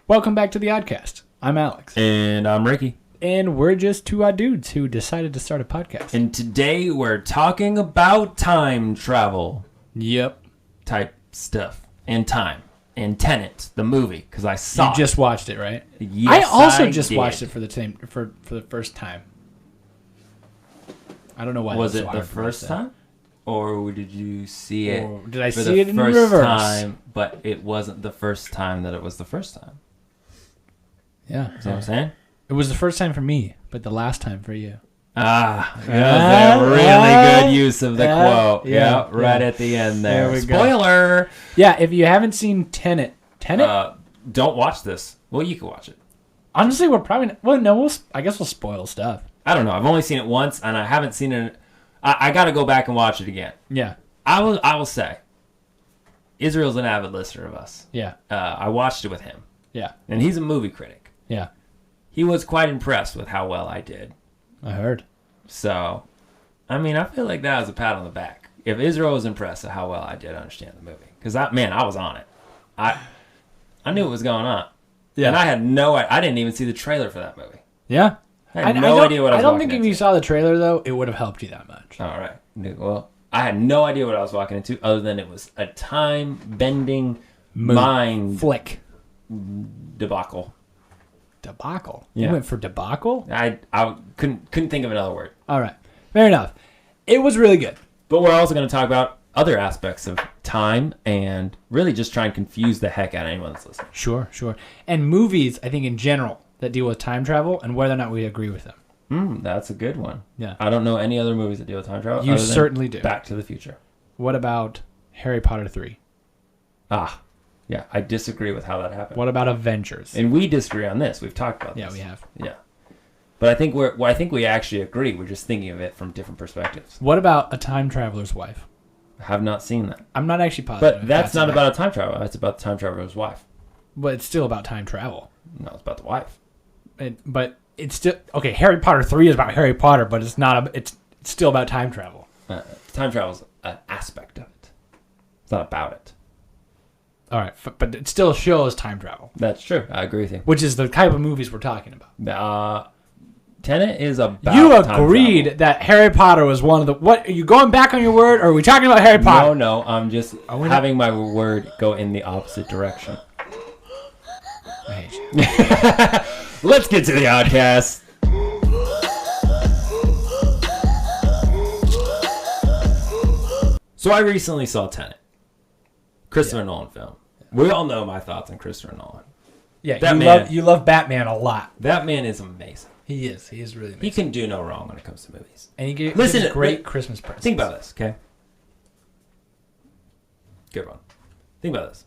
Welcome back to the Oddcast. I'm Alex. And I'm Ricky. And we're just two odd dudes who decided to start a podcast. And today we're talking about time travel. Yep. Type stuff. And time. And Tenet, the movie, because I saw You just watched it, right? Yes, I also I just did. watched it for the first time. I don't know why. Was that's it so the hard for me to first say. time? Or did you see it Or did I for see the it in first reverse? time, but it wasn't the first time that it was the first time? Yeah. Is that what I'm saying? It was the first time for me, but the last time for you. That was a really good use of the quote. yeah, Right at the end there. There we go. Spoiler! Yeah, if you haven't seen Tenet? Don't watch this. Well, you can watch it. Honestly, we're probably not, well, no, I guess we'll spoil stuff. I don't know. I've only seen it once, and I haven't seen it. I got to go back and watch it again. Yeah. I will say, Israel's an avid listener of us. Yeah. I watched it with him, Yeah. and he's a movie critic. Yeah. He was quite impressed with how well I did. I heard. So, I mean, I feel like that was a pat on the back. If Israel was impressed at how well I did understand the movie, because I was on it. I knew what was going on. Yeah. And I didn't even see the trailer for that movie. Yeah. I had no idea what I was don't walking think if into. you saw the trailer, though, it would have helped you that much. All right. Well, I had no idea what I was walking into other than it was a time-bending mind Flick. debacle. Debacle? Yeah. You went for debacle? I couldn't think of another word. All right. Fair enough. It was really good. But we're also going to talk about other aspects of time and really just try and confuse the heck out of anyone that's listening. Sure. And movies, I think, in general, that deal with time travel and whether or not we agree with them. That's a good one. Yeah. I don't know any other movies that deal with time travel. You other than certainly do. Back to the Future. What about Harry Potter 3? Yeah, I disagree with how that happened. What about Avengers? And we disagree on this. We've talked about this. Yeah, we have. Yeah. But I think we actually agree. We're just thinking of it from different perspectives. What about A Time Traveler's Wife? I have not seen that. I'm not actually positive. But that's not about a time traveler. That's about the time traveler's wife. But it's still about time travel. No, it's about the wife. But it's still... Okay, Harry Potter 3 is about Harry Potter, but it's not... It's still about time travel. Time travel is an aspect of it. It's not about it. All right, but it still shows time travel. That's true. I agree with you. Which is the type of movies we're talking about. Tenet is about You time agreed travel. that Harry Potter was one of the... What? Are you going back on your word, or are we talking about Harry Potter? No, I'm just having my word go in the opposite direction. I hate you. Let's get to the Oddcast. So I recently saw Tenet. Christopher Nolan film. We all know my thoughts on Christopher Nolan. Yeah, you love Batman a lot. That man is amazing. He is really amazing. He can do no wrong when it comes to movies. And he gives great Christmas presents. Think about this, okay? Good one. Think about this.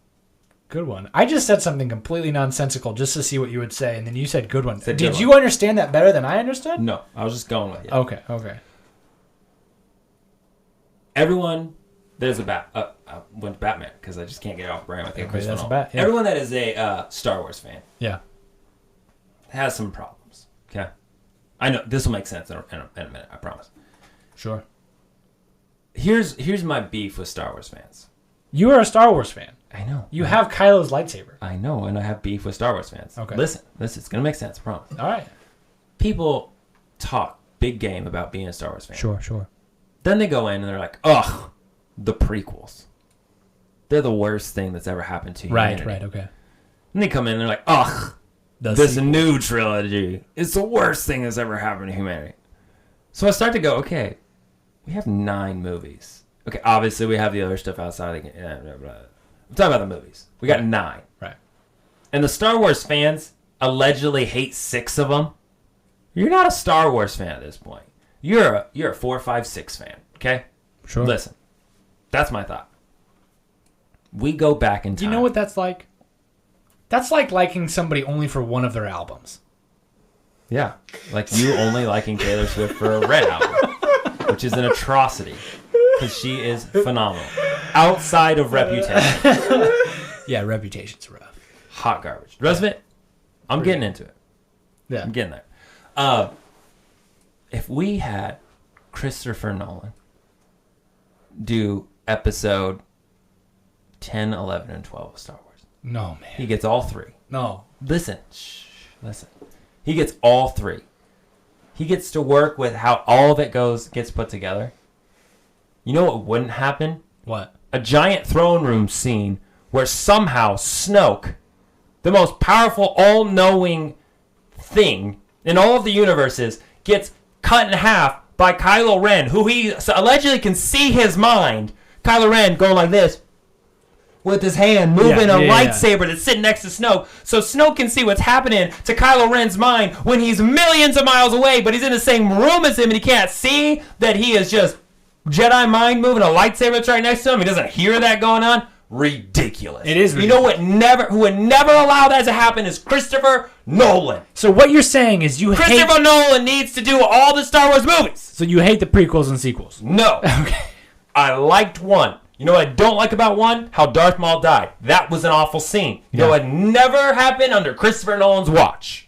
Good one. I just said something completely nonsensical just to see what you would say, and then you said good one. Said Did good you one. understand that better than I understood? No, I was just going with you. Okay. Everyone, there's a went to Batman because I just can't get it off brain with it. Okay, that's a bat. Yeah. Everyone that is a Star Wars fan Yeah. has some problems. Okay, I know this will make sense in a minute. I promise. Sure. Here's my beef with Star Wars fans. You are a Star Wars fan. I know. You have Kylo's lightsaber. I know, and I have beef with Star Wars fans. Okay. Listen, it's gonna make sense. I promise. All right. People talk big game about being a Star Wars fan. Sure. Then they go in and they're like, ugh, the prequels. They're the worst thing that's ever happened to humanity. Right, okay. And they come in and they're like, ugh, this new trilogy is the worst thing that's ever happened to humanity. So I start to go, okay, we have 9 movies. Okay, obviously we have the other stuff outside. I'm talking about the movies. We got 9. Right. And the Star Wars fans allegedly hate 6 of them. You're not a Star Wars fan at this point. You're a 4, 5, 6 fan. Okay? Sure. Listen, that's my thought. We go back in time. Do you know what that's like? That's like liking somebody only for one of their albums. Yeah. Like you only liking Taylor Swift for a Red album, which is an atrocity because she is phenomenal. Outside of Reputation. Yeah, Reputation's rough. Hot garbage. The rest of it, I'm getting into it. Yeah. I'm getting there. If we had Christopher Nolan do episode 10, 11, and 12 of Star Wars. No, man. He gets all 3. No. listen. He gets all three. He gets to work with how all of it gets put together. You know what wouldn't happen? What? A giant throne room scene where somehow Snoke, the most powerful, all-knowing thing in all of the universes, gets cut in half by Kylo Ren, who he allegedly can see his mind. Kylo Ren going like this with his hand, moving a lightsaber that's sitting next to Snoke, so Snoke can see what's happening to Kylo Ren's mind when he's millions of miles away, but he's in the same room as him, and he can't see that he is just Jedi mind moving a lightsaber that's right next to him. He doesn't hear that going on. Ridiculous. It is ridiculous. You know who would never allow that to happen is Christopher Nolan. So what you're saying is Christopher Nolan needs to do all the Star Wars movies. So you hate the prequels and sequels? No. Okay. I liked one. You know what I don't like about one? How Darth Maul died. That was an awful scene. You know what never happened under Christopher Nolan's watch?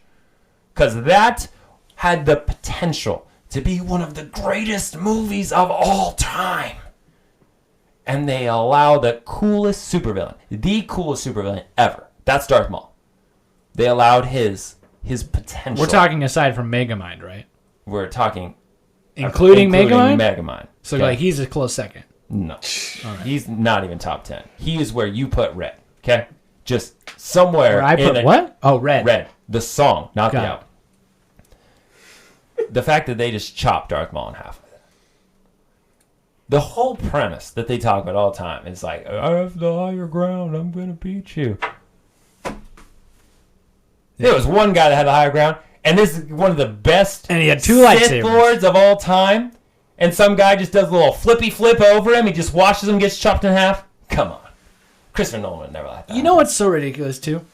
Because that had the potential to be one of the greatest movies of all time. And they allow the coolest supervillain ever. That's Darth Maul. They allowed his potential. We're talking aside from Megamind, right? We're talking including Megamind? Megamind. So like he's a close second. No. Right. He's not even top 10. He is where you put Red. Okay? Just somewhere. Where I put what? Oh, Red. Red. The song, not the album. The fact that they just chopped Darth Maul in half. The whole premise that they talk about all the time is like, I have the higher ground, I'm going to beat you. There was one guy that had the higher ground, and this is one of the best and he had two lightsabers. Lords of all time, and some guy just does a little flippy flip over him, he just watches him, gets chopped in half. Come on. Christopher Nolan would never like that. You know what's so ridiculous, too?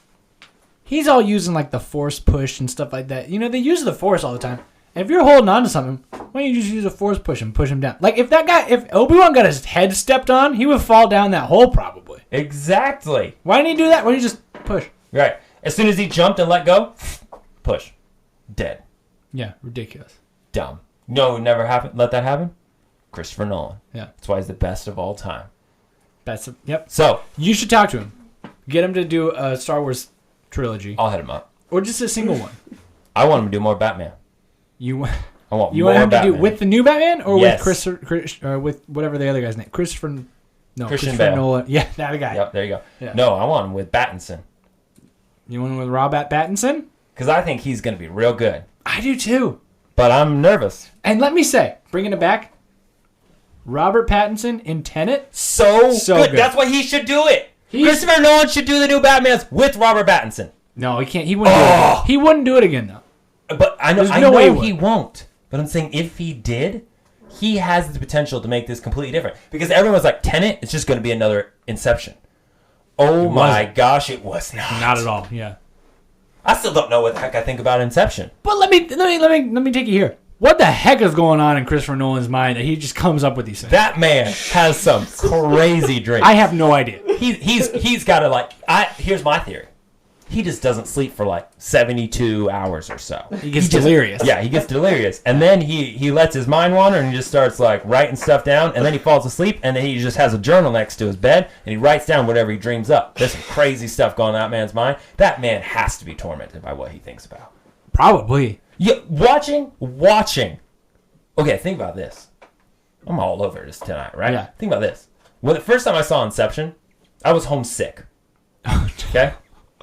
He's all using, like, the force push and stuff like that. You know, they use the force all the time. And if you're holding on to something, why don't you just use a force push and push him down? Like, if Obi-Wan got his head stepped on, he would fall down that hole probably. Exactly. Why didn't he do that? Why didn't he just push? Right. As soon as he jumped and let go, push. Dead. Yeah, ridiculous. Dumb. No, never let that happen? Christopher Nolan. Yeah. That's why he's the best of all time. Yep. So. You should talk to him. Get him to do a Star Wars trilogy. I'll hit him up. Or just a single one. I want him to do more Batman. You want Batman. him to do with the new Batman or yes. with with whatever the other guy's name? Christopher Bale. Nolan. Yeah, that guy. Yep, there you go. Yeah. No, I want him with Pattinson. You want him with Robert Pattinson? Because I think he's going to be real good. I do too. But I'm nervous. And let me say, bringing it back, Robert Pattinson in Tenet, so good. That's why he should do it. Christopher Nolan should do the new Batmans with Robert Pattinson. No, he can't. He wouldn't do it again. He wouldn't do it again, though. But I know he won't. But I'm saying if he did, he has the potential to make this completely different. Because everyone's like, Tenet is just going to be another Inception. Oh my gosh, it was not. Not at all. Yeah. I still don't know what the heck I think about Inception. But let me take you here. What the heck is going on in Christopher Nolan's mind that he just comes up with these things? That man has some crazy dreams. I have no idea. He's got to here's my theory. He just doesn't sleep for like 72 hours or so. He gets delirious. Yeah, he gets delirious. And then he lets his mind wander and he just starts like writing stuff down. And then he falls asleep and then he just has a journal next to his bed and he writes down whatever he dreams up. There's some crazy stuff going on in that man's mind. That man has to be tormented by what he thinks about. Probably. Yeah, watching. Okay, think about this. I'm all over this tonight, right? Yeah. Think about this. Well, the first time I saw Inception, I was homesick. Okay?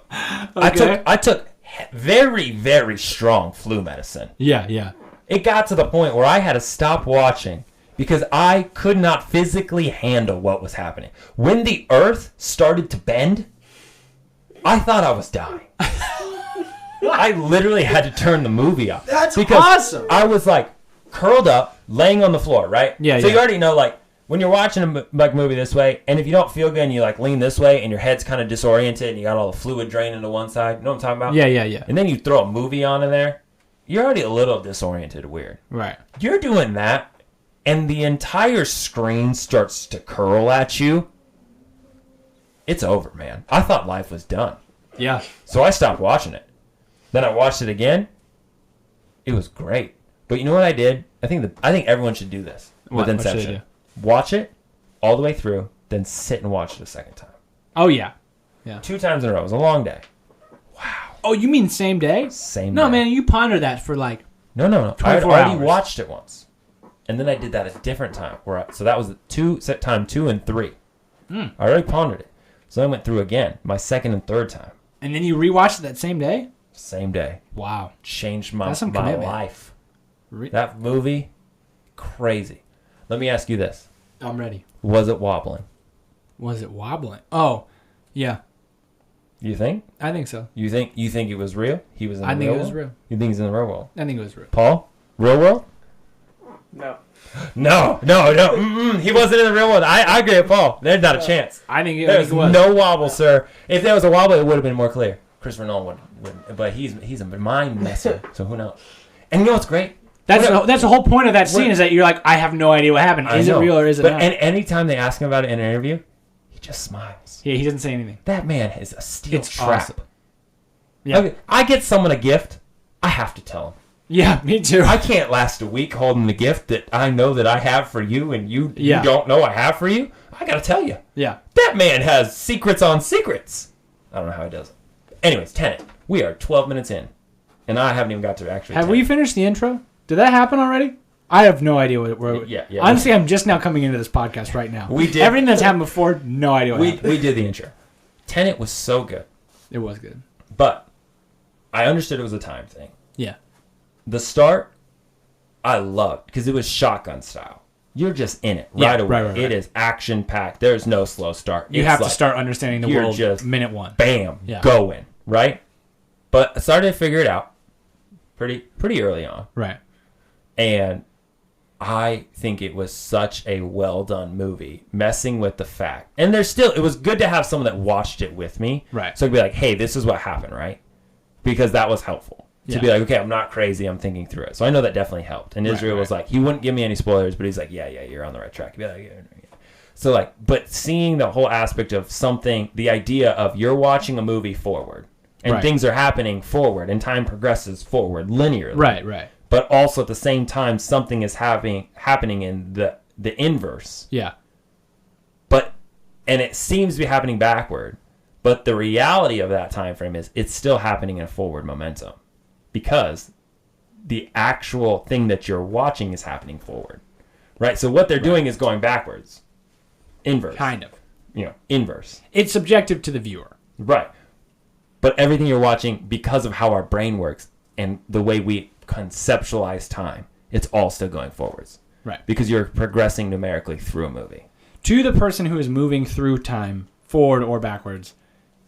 I took very, very strong flu medicine. Yeah. It got to the point where I had to stop watching because I could not physically handle what was happening. When the earth started to bend, I thought I was dying. I literally had to turn the movie off. That's awesome. I was like curled up, laying on the floor, right? Yeah. So you already know, like, when you're watching a movie this way, and if you don't feel good and you like lean this way and your head's kind of disoriented and you got all the fluid draining to one side, you know what I'm talking about? Yeah. And then you throw a movie on in there, you're already a little disoriented, weird. Right. You're doing that, and the entire screen starts to curl at you. It's over, man. I thought life was done. Yeah. So I stopped watching it. Then I watched it again. It was great. But you know what I did? I think everyone should do this with Inception. Watch it all the way through, then sit and watch it a second time. Oh, yeah. 2 times in a row. It was a long day. Wow. Oh, you mean same day? Same No, day. man, you ponder that for like... No. I had 24 already hours. watched it once. And then I did that at a different time. So that was time 2 and 3. I already pondered it. So I went through again, my second and third time. And then you rewatched it that same day? Same day. Wow. Changed my commitment. life. That movie, crazy. Let me ask you this. I'm ready. Was it wobbling? Was it wobbling? Oh, yeah. You think? I think so. You think it was real? He was in the real world? I think it was real. You think he's in the real world? I think it was real. Paul? Real world? No. No. He wasn't in the real world. I agree with Paul. There's not a chance. I think it There's was. no wobble, sir. If there was a wobble, it would have been more clear. Christopher Nolan would, but he's a mind messer, so who knows? And you know what's great? That's the whole point of that scene is that you're like, I have no idea what happened. Is it real or is it not? And anytime they ask him about it in an interview, he just smiles. Yeah, he doesn't say anything. That man is a steel It's trap. awesome. Yeah. Okay, I get someone a gift, I have to tell him. Yeah, me too. I can't last a week holding the gift that I know that I have for you and you Yeah. don't know I have for you. I gotta tell you. Yeah. That man has secrets on secrets. I don't know how he does it. Anyways, Tenet. We are 12 minutes in. And I haven't even got to actually. Have we finished the intro? Did that happen already? I have no idea what. Yeah. Honestly, I'm just now coming into this podcast right now. We did. Everything that's happened before, no idea what happened. We did the intro. Tenet was so good. It was good. But I understood it was a time thing. Yeah. The start, I loved because it was shotgun style. You're just in it right away. Right. It is action packed. There's no slow start. You It's have to like, start understanding the you're world just minute one. Bam. Yeah. Going. Right? But I started to figure it out pretty early on. Right. And I think it was such a well done movie, messing with the fact. And it was good to have someone that watched it with me. Right. So I'd be like, hey, this is what happened, right? Because that was helpful. To Yeah. be like, okay, I'm not crazy, I'm thinking through it. So I know that definitely helped. And Israel was like, he wouldn't give me any spoilers, but he's like, yeah, you're on the right track. He'd be like, yeah. So like, but seeing the whole aspect of something, the idea of you're watching a movie forward. And Right. things are happening forward, and time progresses forward linearly. Right. But also at the same time, something is happening in the inverse. Yeah. And it seems to be happening backward. But the reality of that time frame is it's still happening in a forward momentum, because the actual thing that you're watching is happening forward, right? So what they're doing is going backwards, inverse, Kind of. Inverse, It's subjective to the viewer. right? But everything you're watching, because of how our brain works and the way we conceptualize time, it's all still going forwards. Right. Because you're progressing numerically through a movie. To the person who is moving through time, forward or backwards,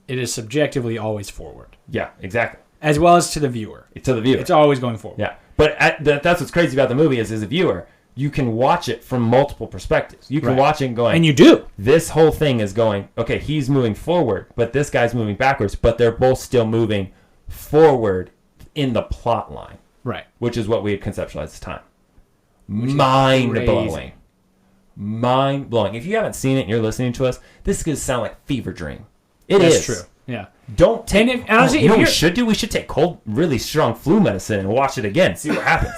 it is subjectively always forward. Yeah, exactly. As well as to the viewer. To the viewer. It's always going forward. Yeah. But that's what's crazy about the movie is, as a viewer, you can watch it from multiple perspectives. You can Right. watch it going... And you do. This whole thing is going, okay, he's moving forward, but this guy's moving backwards, but they're both still moving forward in the plot line, Right. which is what we had conceptualized at the time. Mind-blowing. Mind-blowing. If you haven't seen it and you're listening to us, this is going to sound like fever dream. That's true. Yeah. Don't take... And honestly, you know if what we you're- should do? We should take cold, really strong flu medicine and watch it again, see what happens.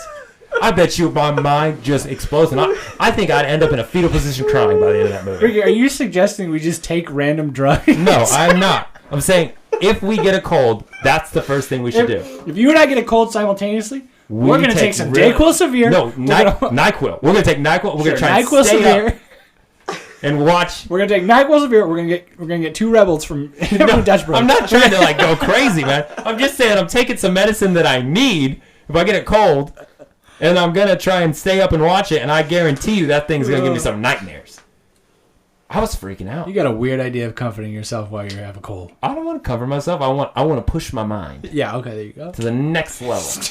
I bet you my mind just explodes, and I think I'd end up in a fetal position crying by the end of that movie. Ricky, are you suggesting we just take random drugs? No, I'm not. I'm saying if we get a cold, that's the first thing we should do. If you and I get a cold simultaneously, we're going to take some Dayquil Severe. No, NyQuil. We're going to take NyQuil. We're going to try and NyQuil stay Severe. up and watch. We're going to take NyQuil Severe. We're going to get two Rebels from Dutch Bros. I'm not trying to go crazy, man. I'm just saying I'm taking some medicine that I need if I get a cold, and I'm going to try and stay up and watch it, and I guarantee you that thing's going to give me some nightmares. I was freaking out. You got a weird idea of comforting yourself while you have a cold. I don't want to cover myself. I want to push my mind Yeah, okay, there you go. to the next level.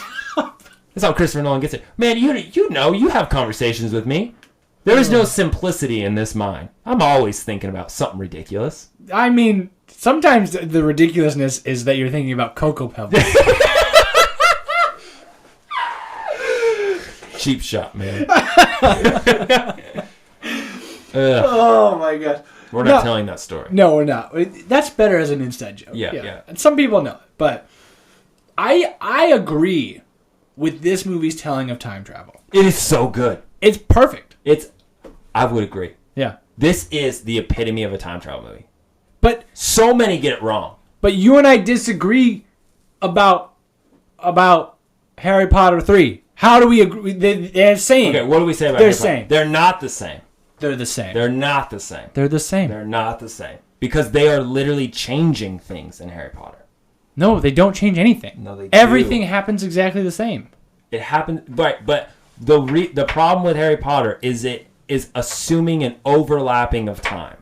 That's how Christopher Nolan gets it. Man, you have conversations with me. There is no simplicity in this mind. I'm always thinking about something ridiculous. I mean, sometimes the ridiculousness is that you're thinking about Cocoa Pebbles. Cheap shot, man. Oh my gosh. We're not telling that story. No, we're not. That's better as an inside joke. Yeah. And some people know it, but I agree with this movie's telling of time travel. It is so good. It's perfect. I would agree. Yeah. This is the epitome of a time travel movie. But So many get it wrong. you and I disagree about Harry Potter 3. How do we agree? They're saying. Okay, what do we say about They're Harry Potter? saying. They're not the same. They're the same. They're not the same. They're the same. They're not the same. Because they are literally changing things in Harry Potter. No, they don't change anything. No, they do. Everything happens exactly the same. It happens, but the problem with Harry Potter is it is assuming an overlapping of time.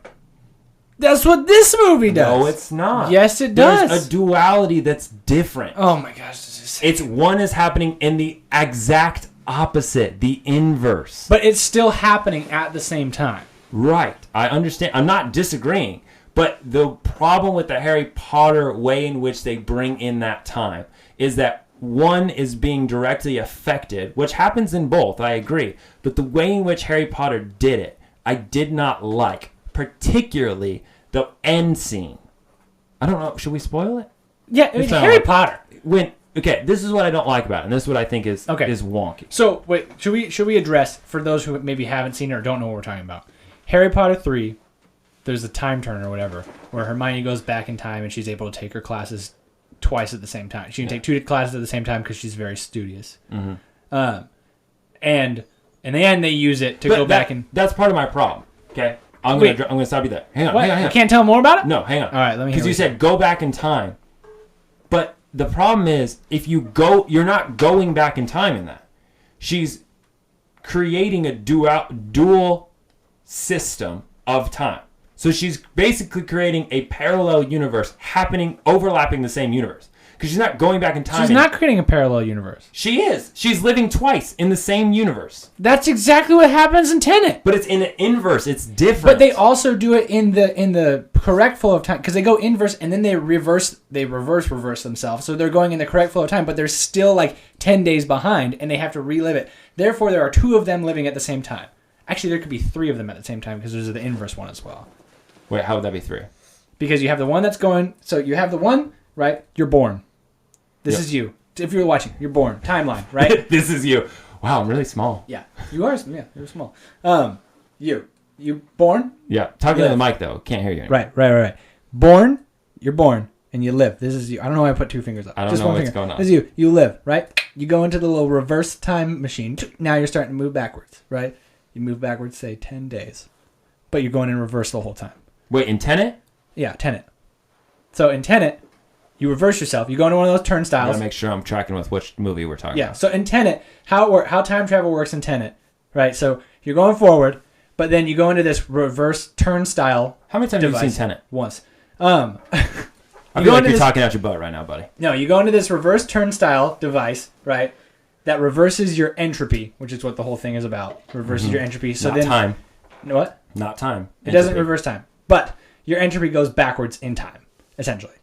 That's what this movie does. No, it's not. Yes, it does. There's a duality that's different. Oh my gosh, this is. One is happening in the exact opposite, the inverse. But it's still happening at the same time. Right. I understand. I'm not disagreeing. But the problem with the Harry Potter way in which they bring in that time is that one is being directly affected, which happens in both, I agree. But the way in which Harry Potter did it, I did not like. Particularly the end scene. I don't know. Should we spoil it? Yeah, I mean, Harry Potter. Okay, this is what I don't like about it, and this is what I think is wonky. So wait, should we address for those who maybe haven't seen it or don't know what we're talking about? Harry Potter 3, there's a time turn or whatever, where Hermione goes back in time and she's able to take her classes twice at the same time. She can take 2 classes at the same time because she's very studious. Mm-hmm. And in the end, they use it to go back and. That's part of my problem. Okay, I'm gonna stop you there. Hang on. You can't tell more about it? No, hang on. All right, let me. Because you said go back in time, but the problem is if you go, you're not going back in time in that. She's creating a dual system of time. So she's basically creating a parallel universe overlapping the same universe. Because she's not going back in time. She's not creating a parallel universe. She is. She's living twice in the same universe. That's exactly what happens in Tenet. But it's in the inverse. It's different. But they also do it in the correct flow of time because they go inverse and then they reverse themselves. So they're going in the correct flow of time, but they're still like 10 days behind and they have to relive it. Therefore, there are 2 of them living at the same time. Actually, there could be 3 of them at the same time because there's the inverse one as well. Wait, how would that be 3? Because you have the one that's going. So you have the one, right? You're born. This is you. If you're watching, you're born. Timeline, right? This is you. Wow, I'm really small. Yeah, you are. Yeah, you're small. You born? Yeah, talking to the mic though. Can't hear you anymore. Right. Born. You're born, and you live. This is you. I don't know why I put 2 fingers up. I don't know what's going on. This is you. You live, right? You go into the little reverse time machine. Now you're starting to move backwards, right? You move backwards, say 10 days, but you're going in reverse the whole time. Wait, in Tenet? Yeah, Tenet. So in Tenet, you reverse yourself. You go into one of those turnstiles. I gotta make sure I'm tracking with which movie we're talking about. Yeah, so in Tenet, how time travel works in Tenet, right? So you're going forward, but then you go into this reverse turnstile. How many times have you seen Tenet? Once. I feel like you're talking out your butt right now, buddy. No, you go into this reverse turnstile device, right? That reverses your entropy, which is what the whole thing is about. Reverses your entropy. So Not time. What? Not time. It doesn't reverse time. But your entropy goes backwards in time, essentially.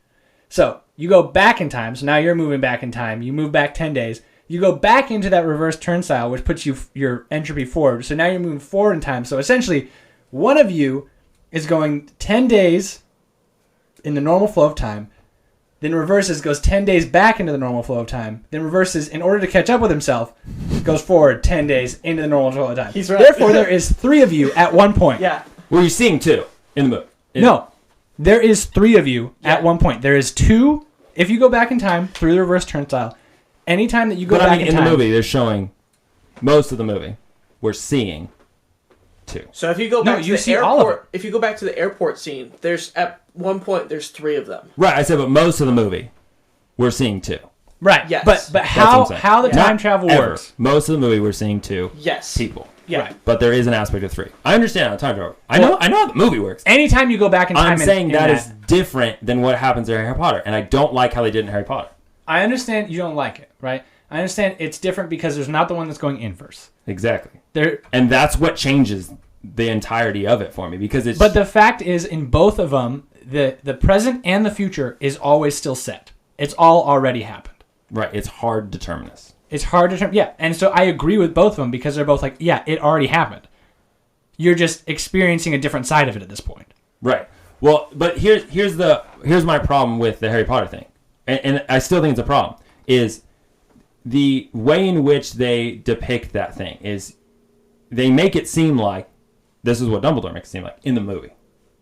So you go back in time. So now you're moving back in time. You move back 10 days. You go back into that reverse turnstile, which puts your entropy forward. So now you're moving forward in time. So essentially, one of you is going 10 days in the normal flow of time, then reverses, goes 10 days back into the normal flow of time, then reverses in order to catch up with himself, goes forward 10 days into the normal flow of time. He's right. Therefore, there is 3 of you at one point. Yeah. Were you seeing 2 in the movie? No. There is 3 of you at one point. There is 2, if you go back in time through the reverse turnstile, anytime that you go back in time. In the movie, they're showing most of the movie. We're seeing 2. So if you go back to the see all of airport, if you go back to the airport scene, there's at one point there's 3 of them. Right, I said, but most of the movie, we're seeing 2. Right. Yes. But how the time Not travel ever. works. Most of the movie, we're seeing 2 Yes. people. Yeah. Right. But there is an aspect of 3. I understand how time travel. I know how the movie works. Anytime you go back in time, I'm saying that is different than what happens in Harry Potter, and I don't like how they did in Harry Potter. I understand you don't like it, right? I understand it's different because there's not the one that's going inverse. Exactly. There, and that's what changes the entirety of it for me because it's. But the fact is, in both of them, the present and the future is always still set. It's all already happened. Right. It's hard determinist. It's hard to determine. Yeah, and so I agree with both of them because they're both like, yeah, it already happened. You're just experiencing a different side of it at this point. Right. Well, but here's my problem with the Harry Potter thing, and I still think it's a problem. Is the way in which they depict that thing is they make it seem like this is what Dumbledore makes it seem like in the movie,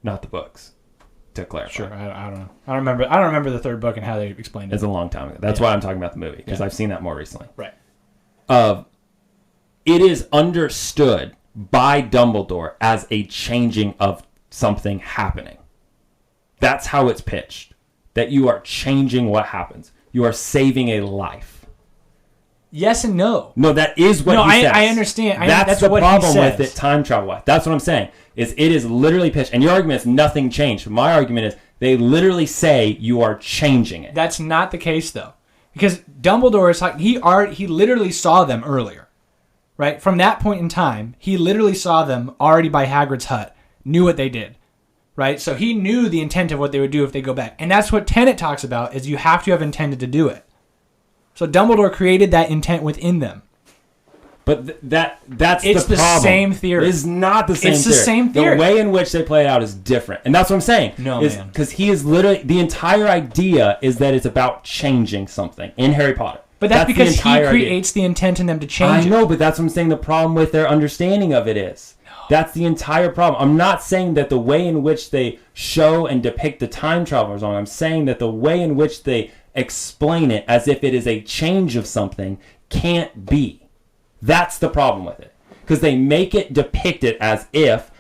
not the books. to clarify. Sure, I don't know. I don't remember the third book and how they explained it. It's a long time ago. That's why I'm talking about the movie, because I've seen that more recently. Right. It is understood by Dumbledore as a changing of something happening. That's how it's pitched. That you are changing what happens. You are saving a life. Yes and no. No, that is what he says. I understand. That's the what problem he with says. it, time travel-wise. That's what I'm saying. It is literally pitched. And your argument is nothing changed. My argument is they literally say you are changing it. That's not the case, though. Because Dumbledore is like, he literally saw them earlier. Right? From that point in time, he literally saw them already by Hagrid's hut, knew what they did. Right? So he knew the intent of what they would do if they go back. And that's what Tenet talks about, is you have to have intended to do it. So Dumbledore created that intent within them. But that's the problem. It's the same theory. It's not the same theory. It's the same theory. The way in which they play it out is different. And that's what I'm saying. No, man. Because he is literally... The entire idea is that it's about changing something in Harry Potter. But that's because he creates the intent in them to change it. I know, but that's what I'm saying the problem with their understanding of it is. No. That's the entire problem. I'm not saying that the way in which they show and depict the time travel is wrong. I'm saying that the way in which they explain it as if it is a change of something can't be. That's the problem with it. Because they make it depict it as if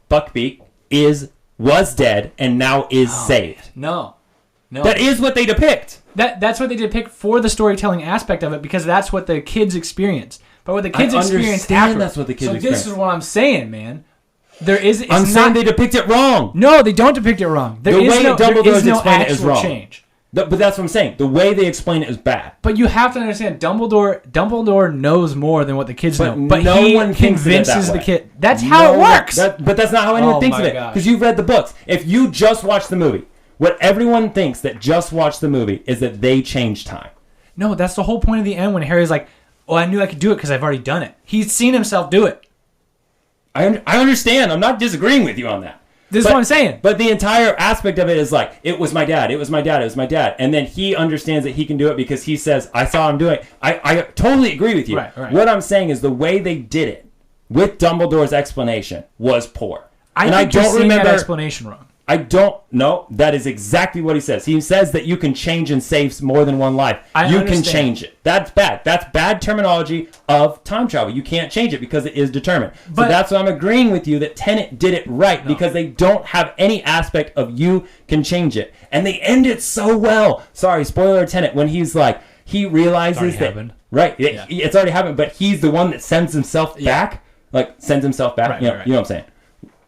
Buckbeak was dead and now is saved. No. That is what they depict. That's what they depict for the storytelling aspect of it, because that's what the kids experience. But what the kids experience after. That's what the kids experience. This is what I'm saying, man. I'm saying they depict it wrong. No, they don't depict it wrong. There is no actual change. But that's what I'm saying. The way they explain it is bad. But you have to understand, Dumbledore knows more than what the kids know. But no he one convinces the kid. That's how it works. But that's not how anyone thinks of it. Because you've read the books. If you just watch the movie, what everyone thinks that just watched the movie is that they changed time. No, that's the whole point of the end when Harry's like, "Oh, I knew I could do it because I've already done it." He's seen himself do it. I understand. I'm not disagreeing with you on that. This is what I'm saying. But the entire aspect of it is like, it was my dad, it was my dad, it was my dad. And then he understands that he can do it because he says, I saw him doing it. I totally agree with you. Right. What I'm saying is the way they did it with Dumbledore's explanation was poor. I think you're seeing that explanation wrong. I don't know. That is exactly what he says. He says that you can change and save more than one life. You can change it. That's bad. That's bad terminology of time travel. You can't change it because it is determined. So that's why I'm agreeing with you that Tenet did it right, because they don't have any aspect of you can change it. And they end it so well. Sorry, spoiler Tenet, when he's like, he realizes that... Happened. Right. Yeah. It's already happened, but he's the one that sends himself back. Like, sends himself back. You know what I'm saying?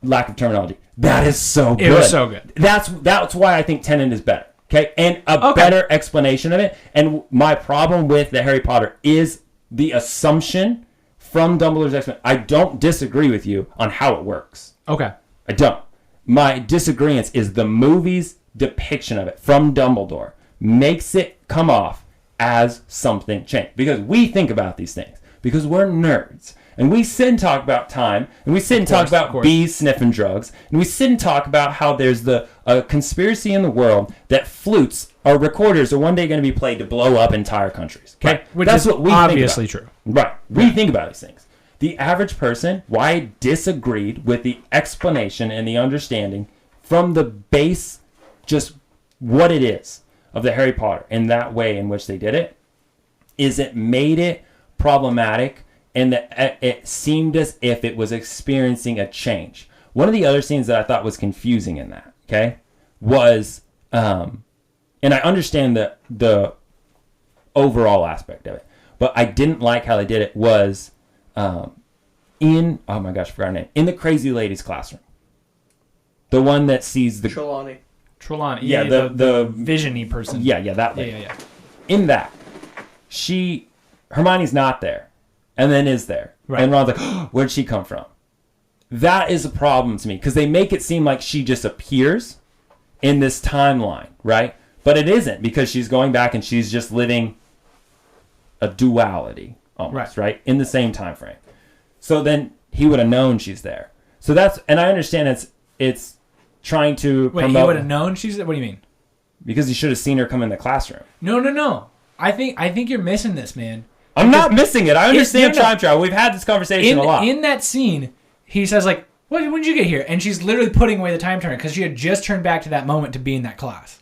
Lack of terminology. That is so good. It was so good. That's why I think Tenet is better. Okay? And a better explanation of it. And my problem with the Harry Potter is the assumption from Dumbledore's explanation. I don't disagree with you on how it works. Okay. I don't. My disagreement is the movie's depiction of it from Dumbledore makes it come off as something changed. Because we think about these things. Because we're nerds. And we sit and talk about time, and we sit and talk about bees sniffing drugs, and we sit and talk about how there's a conspiracy in the world that flutes or recorders are one day going to be played to blow up entire countries. Okay? Right. Which is what we obviously think about. True. Right. We think about these things. The average person, why I disagreed with the explanation and the understanding from the base, just what it is of the Harry Potter and that way in which they did it, is it made it problematic. And it seemed as if it was experiencing a change. One of the other scenes that I thought was confusing in that, okay, was, and I understand the overall aspect of it, but I didn't like how they did it, was oh my gosh, I forgot her name, in the crazy lady's classroom. The one that sees the... Trelawney. Yeah, the vision-y person. Yeah, that lady. Yeah. In that, Hermione's not there. And then is there. Right. And Ron's like, oh, where'd she come from? That is a problem to me. Because they make it seem like she just appears in this timeline, right? But it isn't, because she's going back and she's just living a duality almost, right? In the same time frame. So then he would have known she's there. So that's... And I understand it's trying to promote... Wait, he would have known she's there? What do you mean? Because he should have seen her come in the classroom. No. I think you're missing this, man. I'm not missing it. I understand time travel. We've had this conversation a lot. In that scene, he says, like, When did you get here? And she's literally putting away the time turner because she had just turned back to that moment to be in that class.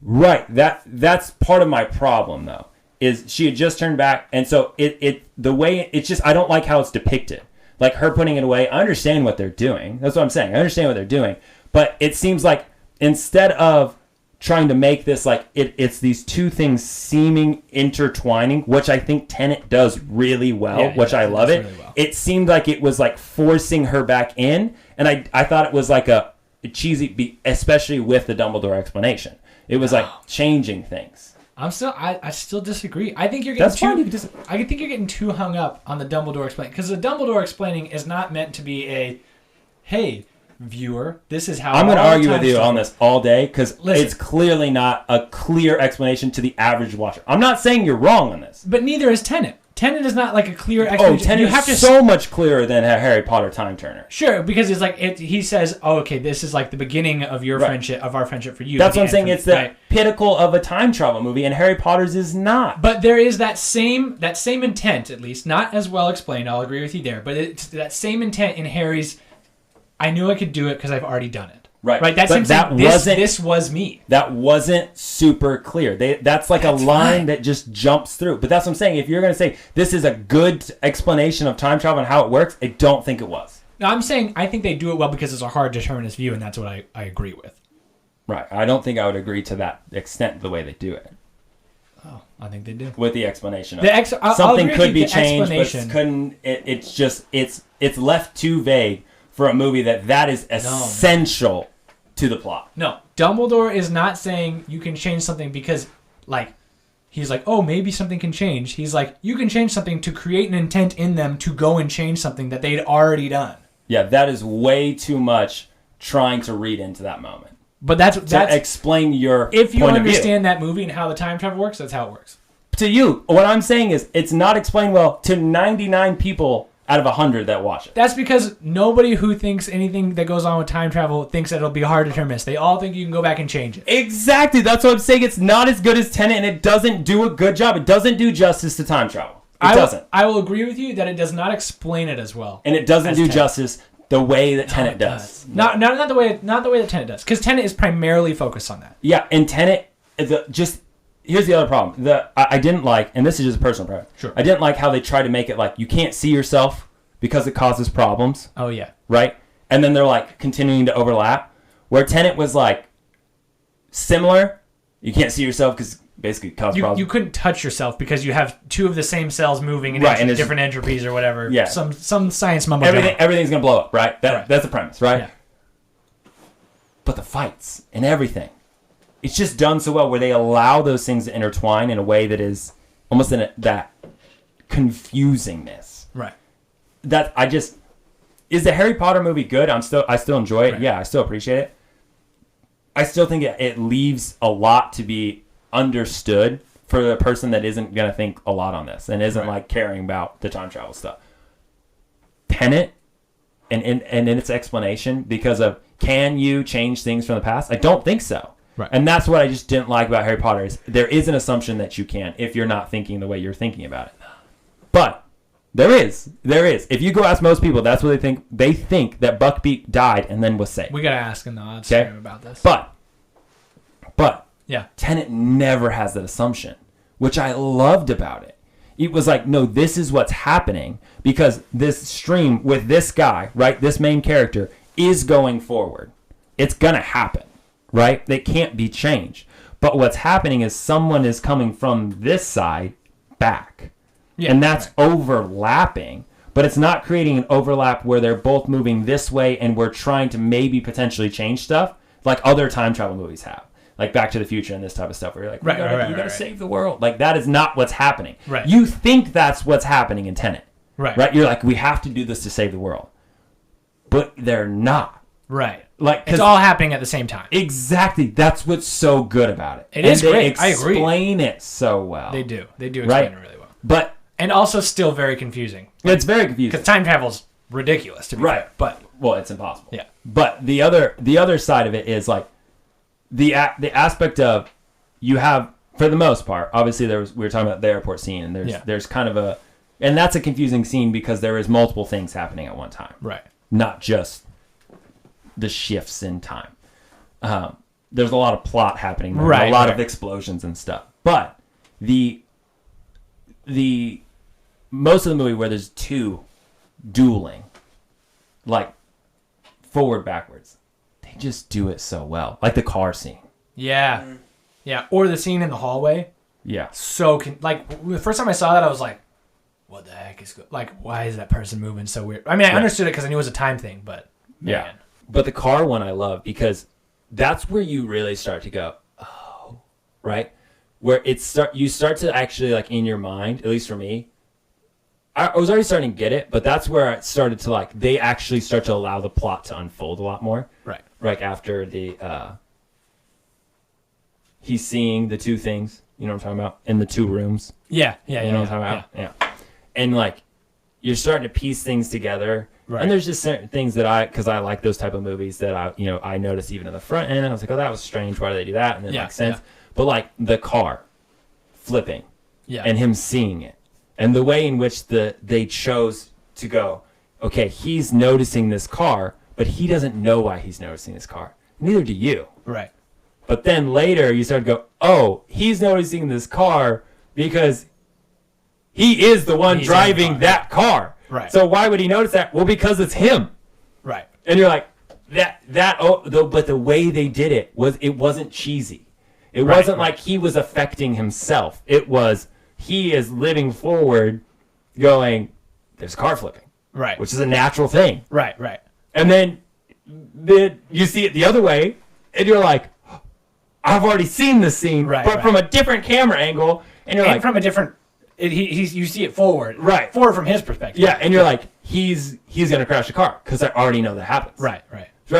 Right. That's part of my problem, though, is she had just turned back. And so the way it's just, I don't like how it's depicted. Like her putting it away. I understand what they're doing. That's what I'm saying. I understand what they're doing. But it seems like instead of trying to make this like it's these two things seeming intertwining, which I think Tenet does really well, which I love it. Really well. It seemed like it was like forcing her back in, and I thought it was like a cheesy, especially with the Dumbledore explanation. It was like changing things. I still disagree. I think you're getting I think you're getting too hung up on the Dumbledore explaining, because the Dumbledore explaining is not meant to be a, hey, viewer, this is how I'm going to argue with you on this all day, because it's clearly not a clear explanation to the average watcher. I'm not saying you're wrong on this. But neither is Tenet. Tenet is not like a clear explanation. Tenet is so much clearer than a Harry Potter time turner. Sure, because it's like he says, "Oh, okay, this is like the beginning of your friendship, of our friendship for you." That's what I'm saying. It's the pinnacle of a time travel movie, and Harry Potter's is not. But there is that same intent, at least not as well explained. I'll agree with you there, but it's that same intent in Harry's. I knew I could do it because I've already done it. Right. That's him saying, this was me. That wasn't super clear. That's like a line that just jumps through. But that's what I'm saying. If you're going to say this is a good explanation of time travel and how it works, I don't think it was. No, I'm saying I think they do it well because it's a hard determinist view, and that's what I agree with. Right. I don't think I would agree to that extent the way they do it. Oh, I think they do. With the explanation of something could be changed, but it couldn't. It's just it's left too vague for a movie that is essential to the plot. No, Dumbledore is not saying you can change something because, like, he's like, oh, maybe something can change. He's like, you can change something to create an intent in them to go and change something that they'd already done. Yeah, that is way too much trying to read into that moment. But that's explain your if you point understand that movie and how the time travel works, that's how it works. To you, what I'm saying is it's not explained well to 99 people out of 100 that watch it. That's because nobody who thinks anything that goes on with time travel thinks that it'll be hard to miss. They all think you can go back and change it. Exactly. That's what I'm saying. It's not as good as Tenet, and it doesn't do a good job. It doesn't do justice to time travel. It doesn't. I will agree with you that it does not explain it as well. And it doesn't do justice the way that Tenet does. No. Not the way that Tenet does. Because Tenet is primarily focused on that. Yeah, and Tenet, here's the other problem. I didn't like, and this is just a personal problem. Sure. I didn't like how they try to make it like you can't see yourself because it causes problems. Oh, yeah. Right? And then they're like continuing to overlap. Where Tenet was like similar. You can't see yourself because basically it causes problems. You couldn't touch yourself because you have two of the same cells moving in different entropies or whatever. Yeah. Some science mumbo. Everything's going to blow up, right? That's the premise, right? Yeah. But the fights and everything. It's just done so well where they allow those things to intertwine in a way that is almost in that confusingness. Right. Is the Harry Potter movie good? I still enjoy it. Right. Yeah, I still appreciate it. I still think it leaves a lot to be understood for the person that isn't going to think a lot on this and isn't like caring about the time travel stuff. Tenet and in its explanation because of can you change things from the past? I don't think so. Right. And that's what I just didn't like about Harry Potter is there is an assumption that you can if you're not thinking the way you're thinking about it. But there is. If you go ask most people, that's what they think. They think that Buckbeak died and then was saved. We got to ask in the odds about this. But yeah, Tenet never has that assumption, which I loved about it. It was like, no, this is what's happening because this stream with this guy, right, this main character, is going forward. It's going to happen, right? They can't be changed. But what's happening is someone is coming from this side back. Yeah, and that's overlapping, but it's not creating an overlap where they're both moving this way and we're trying to maybe potentially change stuff like other time travel movies have. Like Back to the Future and this type of stuff where you're like, you gotta save the world. Like that is not what's happening. Right. You think that's what's happening in Tenet. Right. You're like, we have to do this to save the world. But they're not. Right. Like it's all happening at the same time. Exactly. That's what's so good about it. It is great. I agree. They explain it so well. They do. They do explain it really well. And also still very confusing. It's very confusing. Because time travel's ridiculous to be fair. But it's impossible. Yeah. But the other side of it is like the aspect of you have, for the most part, obviously we were talking about the airport scene and there's kind of and that's a confusing scene because there is multiple things happening at one time. Right. not just the shifts in time. There's a lot of plot happening there, a lot of explosions and stuff. But the most of the movie where there's two dueling, like forward, backwards, they just do it so well. Like the car scene. Yeah. Yeah. Or the scene in the hallway. Yeah. So, the first time I saw that, I was like, what the heck is like, why is that person moving so weird? I mean, I understood it because I knew it was a time thing, but man. Yeah. But the car one I love because that's where you really start to go, oh, right? Where you start to actually, like, in your mind, at least for me, I was already starting to get it, but that's where I started to, like, they actually start to allow the plot to unfold a lot more. Right. Like after he's seeing the two things, you know what I'm talking about? In the two rooms. Yeah. You know what I'm talking about? Yeah. And, like, you're starting to piece things together. Right. And there's just certain things that because I like those type of movies that I noticed even in the front end. I was like, oh, that was strange. Why do they do that? And it makes sense. Yeah. But, like, the car flipping and him seeing it and the way in which they chose to go, okay, he's noticing this car, but he doesn't know why he's noticing this car. Neither do you. Right. But then later you start to go, oh, he's noticing this car because he is the one driving that car. Right. So why would he notice that? Well, because it's him. Right. And you're like, but the way they did it wasn't cheesy. It wasn't like he was affecting himself. It was he is living forward going, there's a car flipping. Right. Which is a natural thing. Right. And then you see it the other way, and you're like, I've already seen this scene, but from a different camera angle, and you're from a different. You see it forward, forward from his perspective. Yeah, and you're like, he's gonna crash the car because I already know that happens. Right.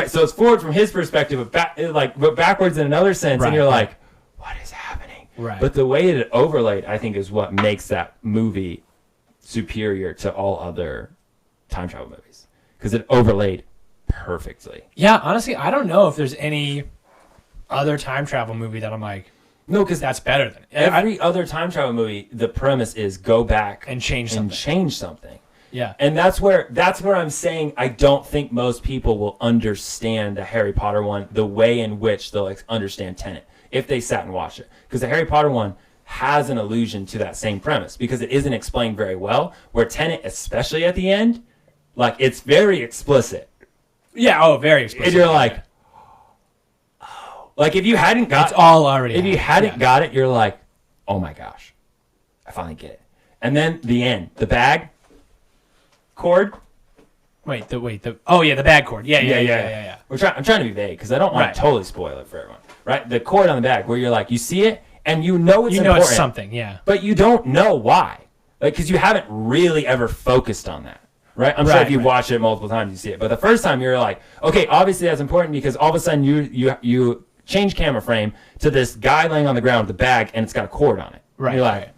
So it's forward from his perspective, but backwards in another sense, and you're like, what is happening? Right. But the way it overlaid, I think, is what makes that movie superior to all other time travel movies because it overlaid perfectly. Yeah, honestly, I don't know if there's any other time travel movie that I'm like, no, because that's better than every other time travel movie. The premise is go back and change something. Yeah, and that's where I'm saying I don't think most people will understand the Harry Potter one the way in which they'll understand Tenet if they sat and watched it. Because the Harry Potter one has an allusion to that same premise because it isn't explained very well. Where Tenet, especially at the end, like it's very explicit. Yeah, very explicit. And you're like, oh, like if you hadn't got it's all already. If you hadn't got it, you're like, oh my gosh, I finally get it. And then the end, the bag cord. The bag cord. Yeah. I'm trying to be vague because I don't want to totally spoil it for everyone. Right, the cord on the bag where you're like, you see it and you know it's important. It's something, yeah. But you don't know why, like because you haven't really ever focused on that. Right? I'm sure if you watch it multiple times, you see it. But the first time, you're like, okay, obviously that's important because all of a sudden you change camera frame to this guy laying on the ground with the bag, and it's got a cord on it. Right. And you're like,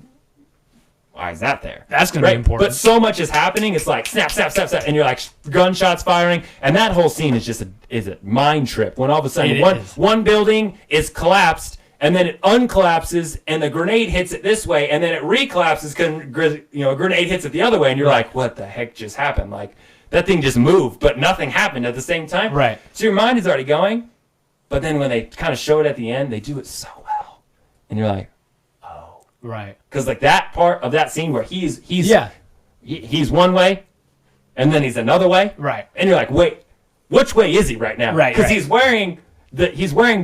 why is that there? That's going to be important. But so much is happening. It's like, snap, snap, snap, snap. And you're like, gunshots firing. And that whole scene is just a mind trip when all of a sudden one building is collapsed, and then it uncollapses, and the grenade hits it this way, and then it recollapses because a grenade hits it the other way, and you're like, what the heck just happened? Like, that thing just moved, but nothing happened at the same time. Right. So your mind is already going, but then when they kind of show it at the end, they do it so well. And you're like, oh. Right. Because like that part of that scene where he's one way, and then he's another way. Right. And you're like, wait, which way is he right now? Right. Because he's wearing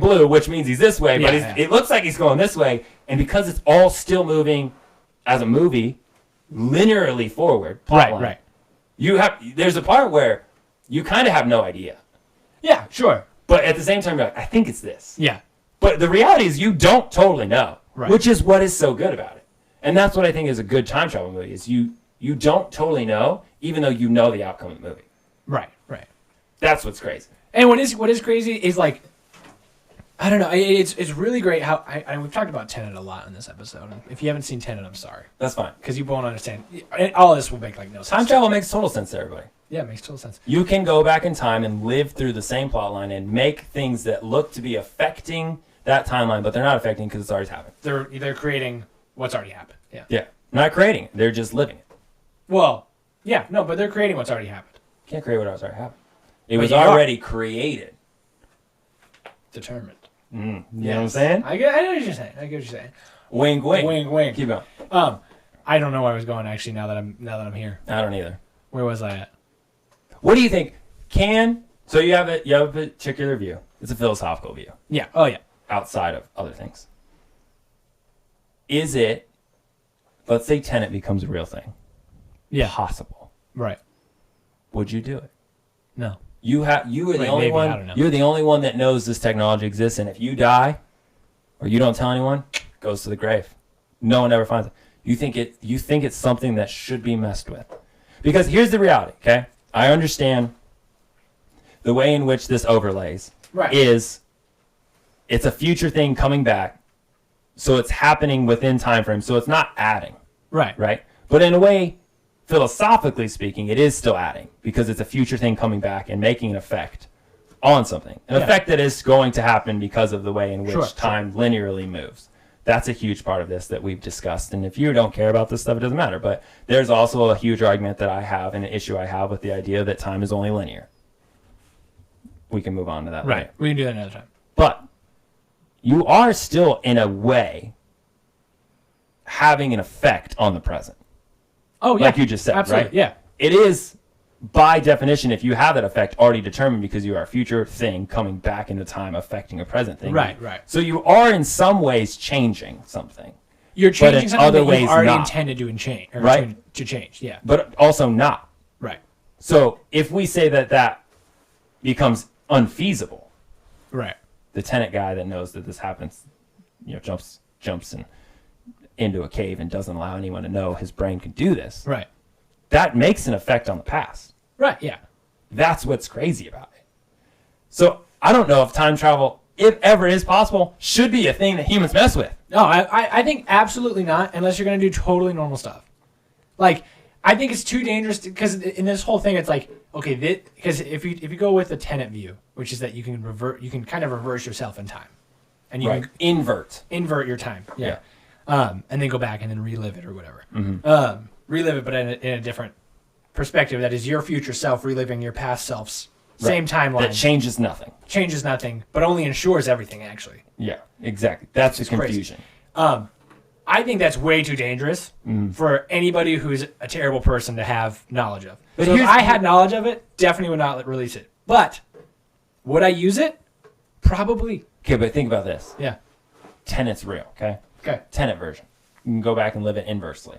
blue, which means he's this way, but it looks like he's going this way. And because it's all still moving as a movie, linearly forward, plotline, there's a part where you kind of have no idea. Yeah, sure. But at the same time, you're like, I think it's this. Yeah. But the reality is you don't totally know, which is what is so good about it. And that's what I think is a good time travel movie, is you don't totally know, even though you know the outcome of the movie. Right. That's what's crazy. And what is crazy is like, I don't know. It's really great how we've talked about Tenet a lot in this episode. If you haven't seen Tenet, I'm sorry. That's fine because you won't understand. All of this will make like no sense. Time travel makes total sense to everybody. Yeah, it makes total sense. You can go back in time and live through the same plot line and make things that look to be affecting that timeline, but they're not affecting because it's already happened. They're creating what's already happened. Yeah. Yeah. Not creating it. They're just living it. Well, yeah, no, but they're creating what's already happened. Can't create what was already happened. It was you are. already created. Determined. You know what I'm saying? I know what you're saying. Wink, wink. Wink, wink. Keep going. I don't know where I was going actually. Now that I'm here. I don't either. Where was I at? What do you think? So you have a particular view. It's a philosophical view. Yeah. Oh yeah. Outside of other things. Is it, let's say tenet becomes a real thing. Yeah. Possible. Right. Would you do it? No. You are the only one. I don't know. You're the only one that knows this technology exists, and if you die, or you don't tell anyone, it goes to the grave. No one ever finds it. You think it's something that should be messed with, because here's the reality. Okay, I understand the way in which this overlays. Right. Is it's a future thing coming back, so it's happening within time frame, so it's not adding. Right. But in a way, philosophically speaking, it is still adding because it's a future thing coming back and making an effect on something. An effect that is going to happen because of the way in which time linearly moves. That's a huge part of this that we've discussed. And if you don't care about this stuff, it doesn't matter. But there's also a huge argument that I have and an issue I have with the idea that time is only linear. We can move on to that later. We can do that another time. But you are still, in a way, having an effect on the present. Oh, yeah. Like you just said, absolutely. right? Yeah. It is, by definition, if you have that effect, already determined because you are a future thing coming back into time affecting a present thing. Right. So you are, in some ways, changing something. You're changing in something other that ways you've already not. intended to change. Right. To change, yeah. But also not. Right. So if we say that becomes unfeasible, right, the tenet guy that knows that this happens, jumps into a cave and doesn't allow anyone to know his brain can do this. Right. That makes an effect on the past. Right, yeah. That's what's crazy about it. So I don't know if time travel, if ever is possible, should be a thing that humans mess with. No, I think absolutely not, unless you're going to do totally normal stuff. Like, I think it's too dangerous because in this whole thing, it's like, okay, because if you go with the tenet view, which is that you can kind of reverse yourself in time, and you can invert your time, yeah. And then go back and then relive it or whatever. Mm-hmm. Relive it, but in a different perspective. That is your future self reliving your past self's same timeline. That changes nothing. Changes nothing, but only ensures everything. Actually. Yeah, exactly. That's the confusion. I think that's way too dangerous for anybody who's a terrible person to have knowledge of. But so if I had knowledge of it, definitely would not release it. But would I use it? Probably. Okay, but think about this. Yeah. Tenet's real, okay? Okay. Tenet version. You can go back and live it inversely.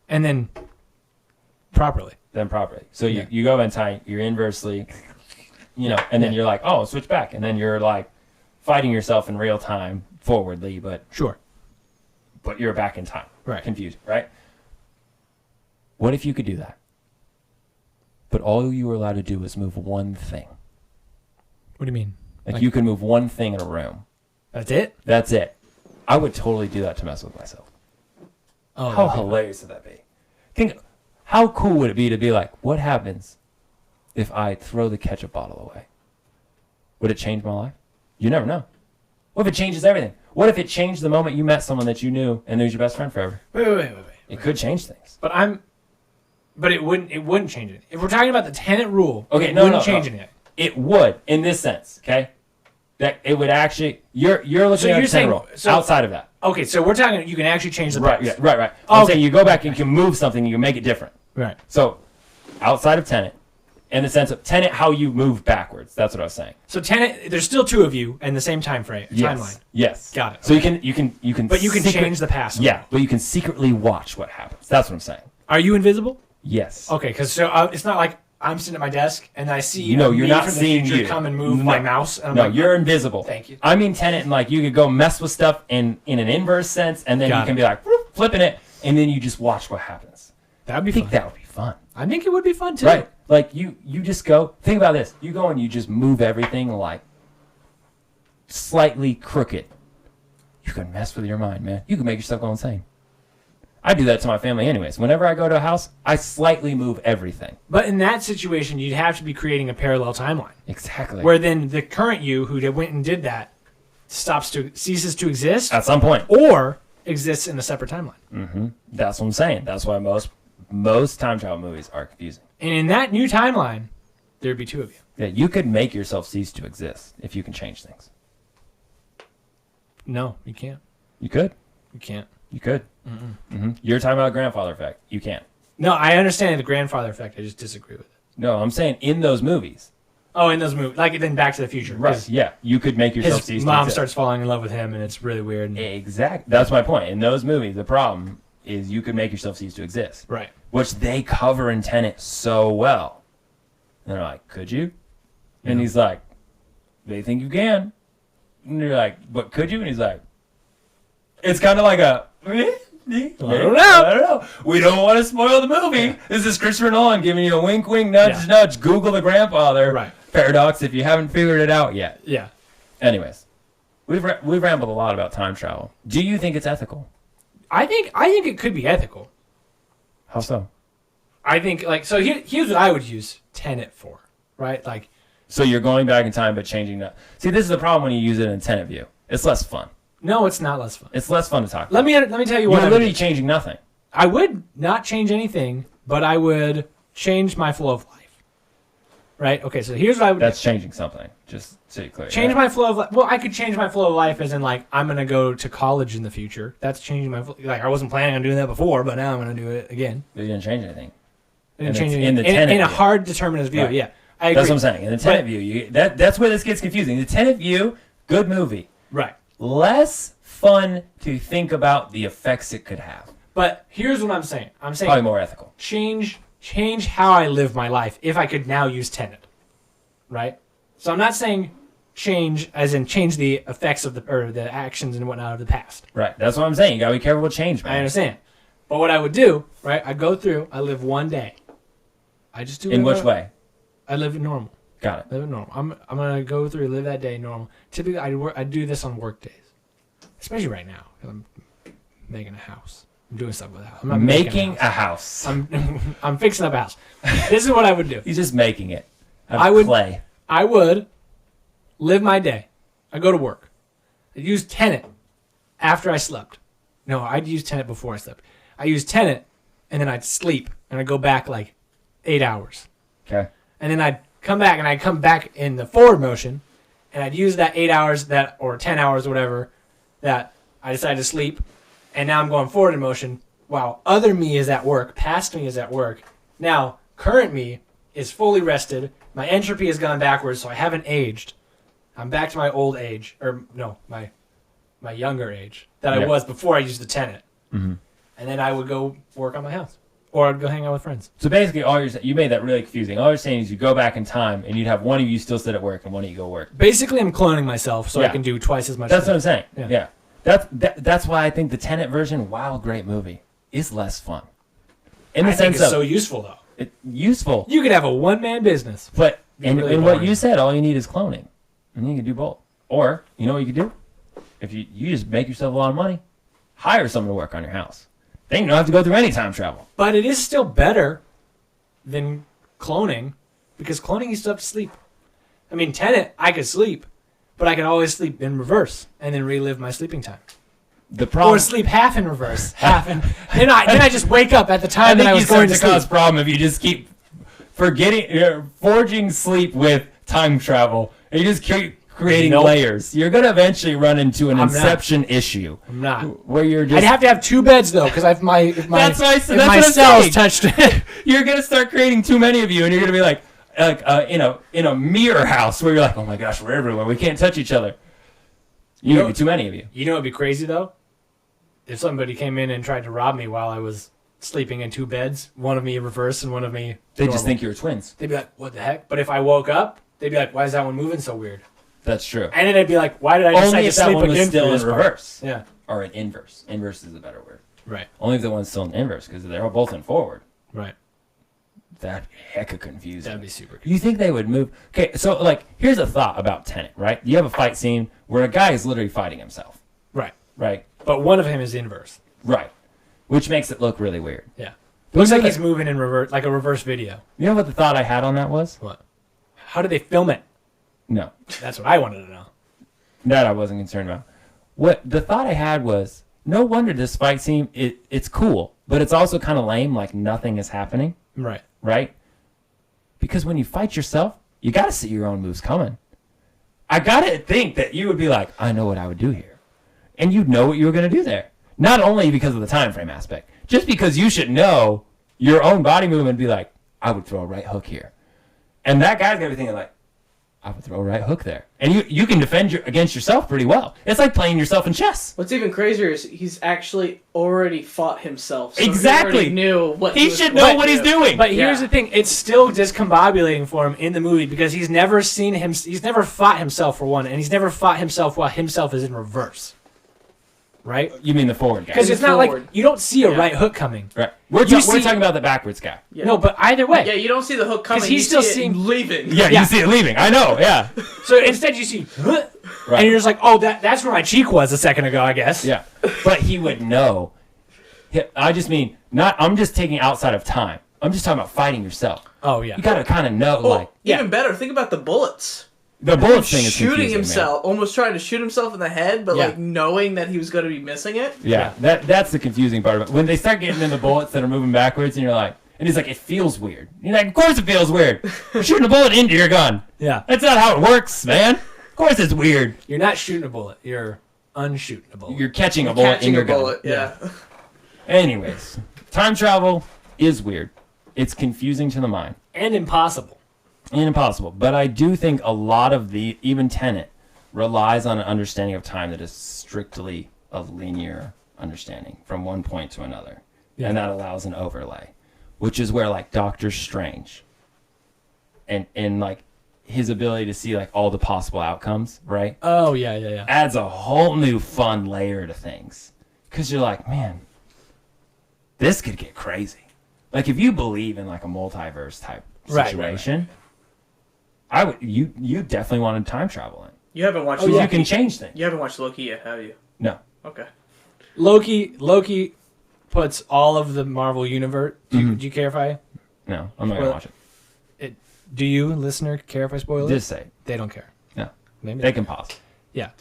And then properly. So you go in time, you're inversely, and then you're like, oh, switch back. And then you're like fighting yourself in real time forwardly, but you're back in time. Right. Confused, right? What if you could do that? But all you were allowed to do was move one thing. What do you mean? Like you could move one thing in a room. That's it? That's it. I would totally do that to mess with myself. Oh, how hilarious would that be? Think, how cool would it be to be like, what happens if I throw the ketchup bottle away? Would it change my life? You never know. What if it changes everything? What if it changed the moment you met someone that you knew and they was your best friend forever? Wait. It could change things. But it wouldn't change it. If we're talking about the tenet rule, okay, it wouldn't change anything. It would, in this sense, okay? That it would actually, you're looking at the tenet rule. Outside of that. Okay, so we're talking, you can actually change the past. Right. I'm saying you go back and you can move something, you can make it different. Right. So, outside of tenet, in the sense of tenet, how you move backwards. That's what I was saying. So tenet, there's still two of you in the same timeline. Yes. Got it. So okay. you can. But you can change the past. Yeah, but you can secretly watch what happens. That's what I'm saying. Are you invisible? Yes. Okay, because it's not like I'm sitting at my desk and I see you're not from the seeing future you come and move my mouse. And I'm you're invisible. Thank you. I mean tenet, and like you could go mess with stuff in an inverse sense, and then you can be like whoop, flipping it, and then you just watch what happens. That would be fun. I think that would be fun. I think it would be fun too. Right. Like you just go. Think about this. You go and you just move everything like slightly crooked. You can mess with your mind, man. You can make yourself go insane. I do that to my family anyways. Whenever I go to a house, I slightly move everything. But in that situation, you'd have to be creating a parallel timeline. Exactly. Where then the current you who went and did that ceases to exist. At some point. Or exists in a separate timeline. Mm-hmm. That's what I'm saying. That's why most time travel movies are confusing. And in that new timeline, there'd be two of you. Yeah, you could make yourself cease to exist if you can change things. No, you can't. You could. You can't. You could. Mm-hmm. You're talking about grandfather effect. You can't. No, I understand the grandfather effect. I just disagree with it. No, I'm saying in those movies. Oh, in those movies, like then Back to the Future. Right. Yeah, you could make yourself cease to exist. His mom starts falling in love with him, and it's really weird. And... Exactly. That's my point. In those movies, the problem is you could make yourself cease to exist. Right. Which they cover in Tenet so well. And they're like, could you? And he's like, they think you can. And you're like, but could you? And he's like, it's kind of like a... I don't know. We don't want to spoil the movie. Yeah. This is Christopher Nolan giving you a wink, wink, nudge, nudge. Google the grandfather. Right. Paradox if you haven't figured it out yet. Yeah. Anyways, we've rambled a lot about time travel. Do you think it's ethical? I think it could be ethical. How so? I think so. Here's what I would use Tenet for, right? Like. So you're going back in time but changing that. See, this is the problem when you use it in Tenet view. It's less fun. No, it's not less fun. It's less fun to talk about. Let me tell you what. You're literally changing nothing. I would not change anything, but I would change my flow of life. Right? Okay, so here's what I would That's changing something. Just so you're clear. Change my flow of life. Well, I could change my flow of life as in, like, I'm going to go to college in the future. That's changing my flow. Like, I wasn't planning on doing that before, but now I'm going to do it again. But you didn't change anything. I didn't change anything. In a hard determinist view, right. Yeah. I agree. That's what I'm saying. In the Tenet view, that's where this gets confusing. The Tenet view, good movie. Right. Less fun to think about the effects it could have. But here's what I'm saying. I'm saying probably more ethical. Change how I live my life if I could now use Tenet. Right? So I'm not saying change as in change the effects of the actions and whatnot of the past. Right. That's what I'm saying. You gotta be careful with change, man. I understand. But what I would do, right? I go through. I live one day. I just do. In which way? I live normal. Got it. Live it normal. I'm gonna go through, live that day normal. Typically, I do this on work days, especially right now because I'm making a house. I'm doing stuff with a house. I'm not making a house. I'm fixing up a house. This is what I would do. He's just making it. I would live my day. I go to work. I use Tenet after I slept. No, I'd use Tenet before I slept. I use Tenet, and then I'd sleep, and I'd go back like 8 hours. Okay. And then I'd come back, and I'd come back in the forward motion, and I'd use that 8 hours or 10 hours, whatever, that I decided to sleep, and now I'm going forward in motion while other me is at work, past me is at work. Now, current me is fully rested. My entropy has gone backwards, so I haven't aged. I'm back to my old age, or no, my younger age that I was before I used the Tenet. Mm-hmm. And then I would go work on my house, or I'd go hang out with friends. So basically, you made that really confusing. All you're saying is you go back in time, and you'd have one of you still sit at work, and one of you go work. Basically, I'm cloning myself so I can do twice as much. That's what I'm saying. Yeah. That's why I think the Tenet version, while great movie, is less fun. I think it's so useful though. Useful. You could have a one-man business. But in what you said, all you need is cloning. And you can do both. Or, you know what you could do? If you just make yourself a lot of money, hire someone to work on your house. Then you don't have to go through any time travel. But it is still better than cloning, because cloning you still have to sleep. I mean, Tenet, I could sleep, but I could always sleep in reverse and then relive my sleeping time. Or sleep half in reverse, half in. Then I just wake up at the time that I was going to sleep. Cause problem if you just keep forging sleep with time travel, and you just keep creating layers. You're gonna eventually run into an Inception issue. I'm not. Where you're just. I'd have to have two beds though, because if my cells touched, you're gonna start creating too many of you, and you're gonna be like in a mirror house where you're like, oh my gosh, we're everywhere. We can't touch each other. You know, too many of you. You know what'd be crazy though? If somebody came in and tried to rob me while I was sleeping in two beds, one of me reverse and one of me They just think you're twins. They'd be like, what the heck? But if I woke up, they'd be like, why is that one moving so weird? That's true. And then they'd be like, why did I decide to sleep again? Only if that one was still in reverse. Yeah. Or in inverse. Inverse is a better word. Right. Only if the one's still in inverse, because they're both in forward. Right. That'd be hecka confusing. That'd be super confusing. You think they would move? Okay, so here's a thought about Tenet, right? You have a fight scene where a guy is literally fighting himself. Right. Right. But one of him is inverse. Right. Which makes it look really weird. Yeah. Looks like he's moving in reverse, like a reverse video. You know what the thought I had on that was? What? How did they film it? No. That's what I wanted to know. That I wasn't concerned about. What the thought I had was, no wonder this fight scene, it's cool, but it's also kind of lame, like nothing is happening. Right. Right? Because when you fight yourself, you got to see your own moves coming. I got to think that you would be like, I know what I would do here. And you'd know what you were going to do there. Not only because of the time frame aspect, just because you should know your own body movement and be like, I would throw a right hook here. And that guy's got to be thinking like, I would throw a right hook there. And you can defend against yourself pretty well. It's like playing yourself in chess. What's even crazier is he's actually already fought himself. So Exactly. He knew what he should know what he's doing. But here's the thing: it's still discombobulating for him in the movie because he's never seen him. He's never fought himself for one, and he's never fought himself while himself is in reverse. Right? You mean the forward guy? Because it's not like you don't see a right hook coming. Right. We're talking about the backwards guy. Yeah. No, but either way. Yeah, you don't see the hook coming. He's still seeing leaving. Yeah, you see it leaving. I know. Yeah. So instead, you see, right. And you're just like, oh, that's where my cheek was a second ago, I guess. Yeah. But he would know. I just mean I'm just taking outside of time. I'm just talking about fighting yourself. Oh yeah. You gotta kind of know, even better. Think about the bullets. The bullet thing is shooting confusing, himself, man. almost trying to shoot himself in the head, but like knowing that he was going to be missing it. Yeah, that's the confusing part of it. When they start getting in the bullets that are moving backwards, and you're like, and he's like, it feels weird. You're like, of course it feels weird. You're shooting a bullet into your gun. Yeah. That's not how it works, man. Of course it's weird. You're not shooting a bullet. You're unshooting a bullet. You're catching a bullet in your gun. Yeah. Anyways, time travel is weird. It's confusing to the mind. And impossible. And impossible. But I do think a lot of even Tenet relies on an understanding of time that is strictly a linear understanding from one point to another. Yeah. And that allows an overlay, which is where like Doctor Strange and like his ability to see like all the possible outcomes, right? Oh, yeah. Adds a whole new fun layer to things. Because you're like, man, this could get crazy. Like if you believe in like a multiverse type situation, right. I would. You definitely wanted time travel in. You haven't watched. You can change things. You haven't watched Loki yet, have you? No. Okay. Loki puts all of the Marvel universe. Do you care if I? No, I'm not gonna watch it. Do you, listener, care if I spoil it? Just say it. They don't care. No. Maybe they can pause. Yeah.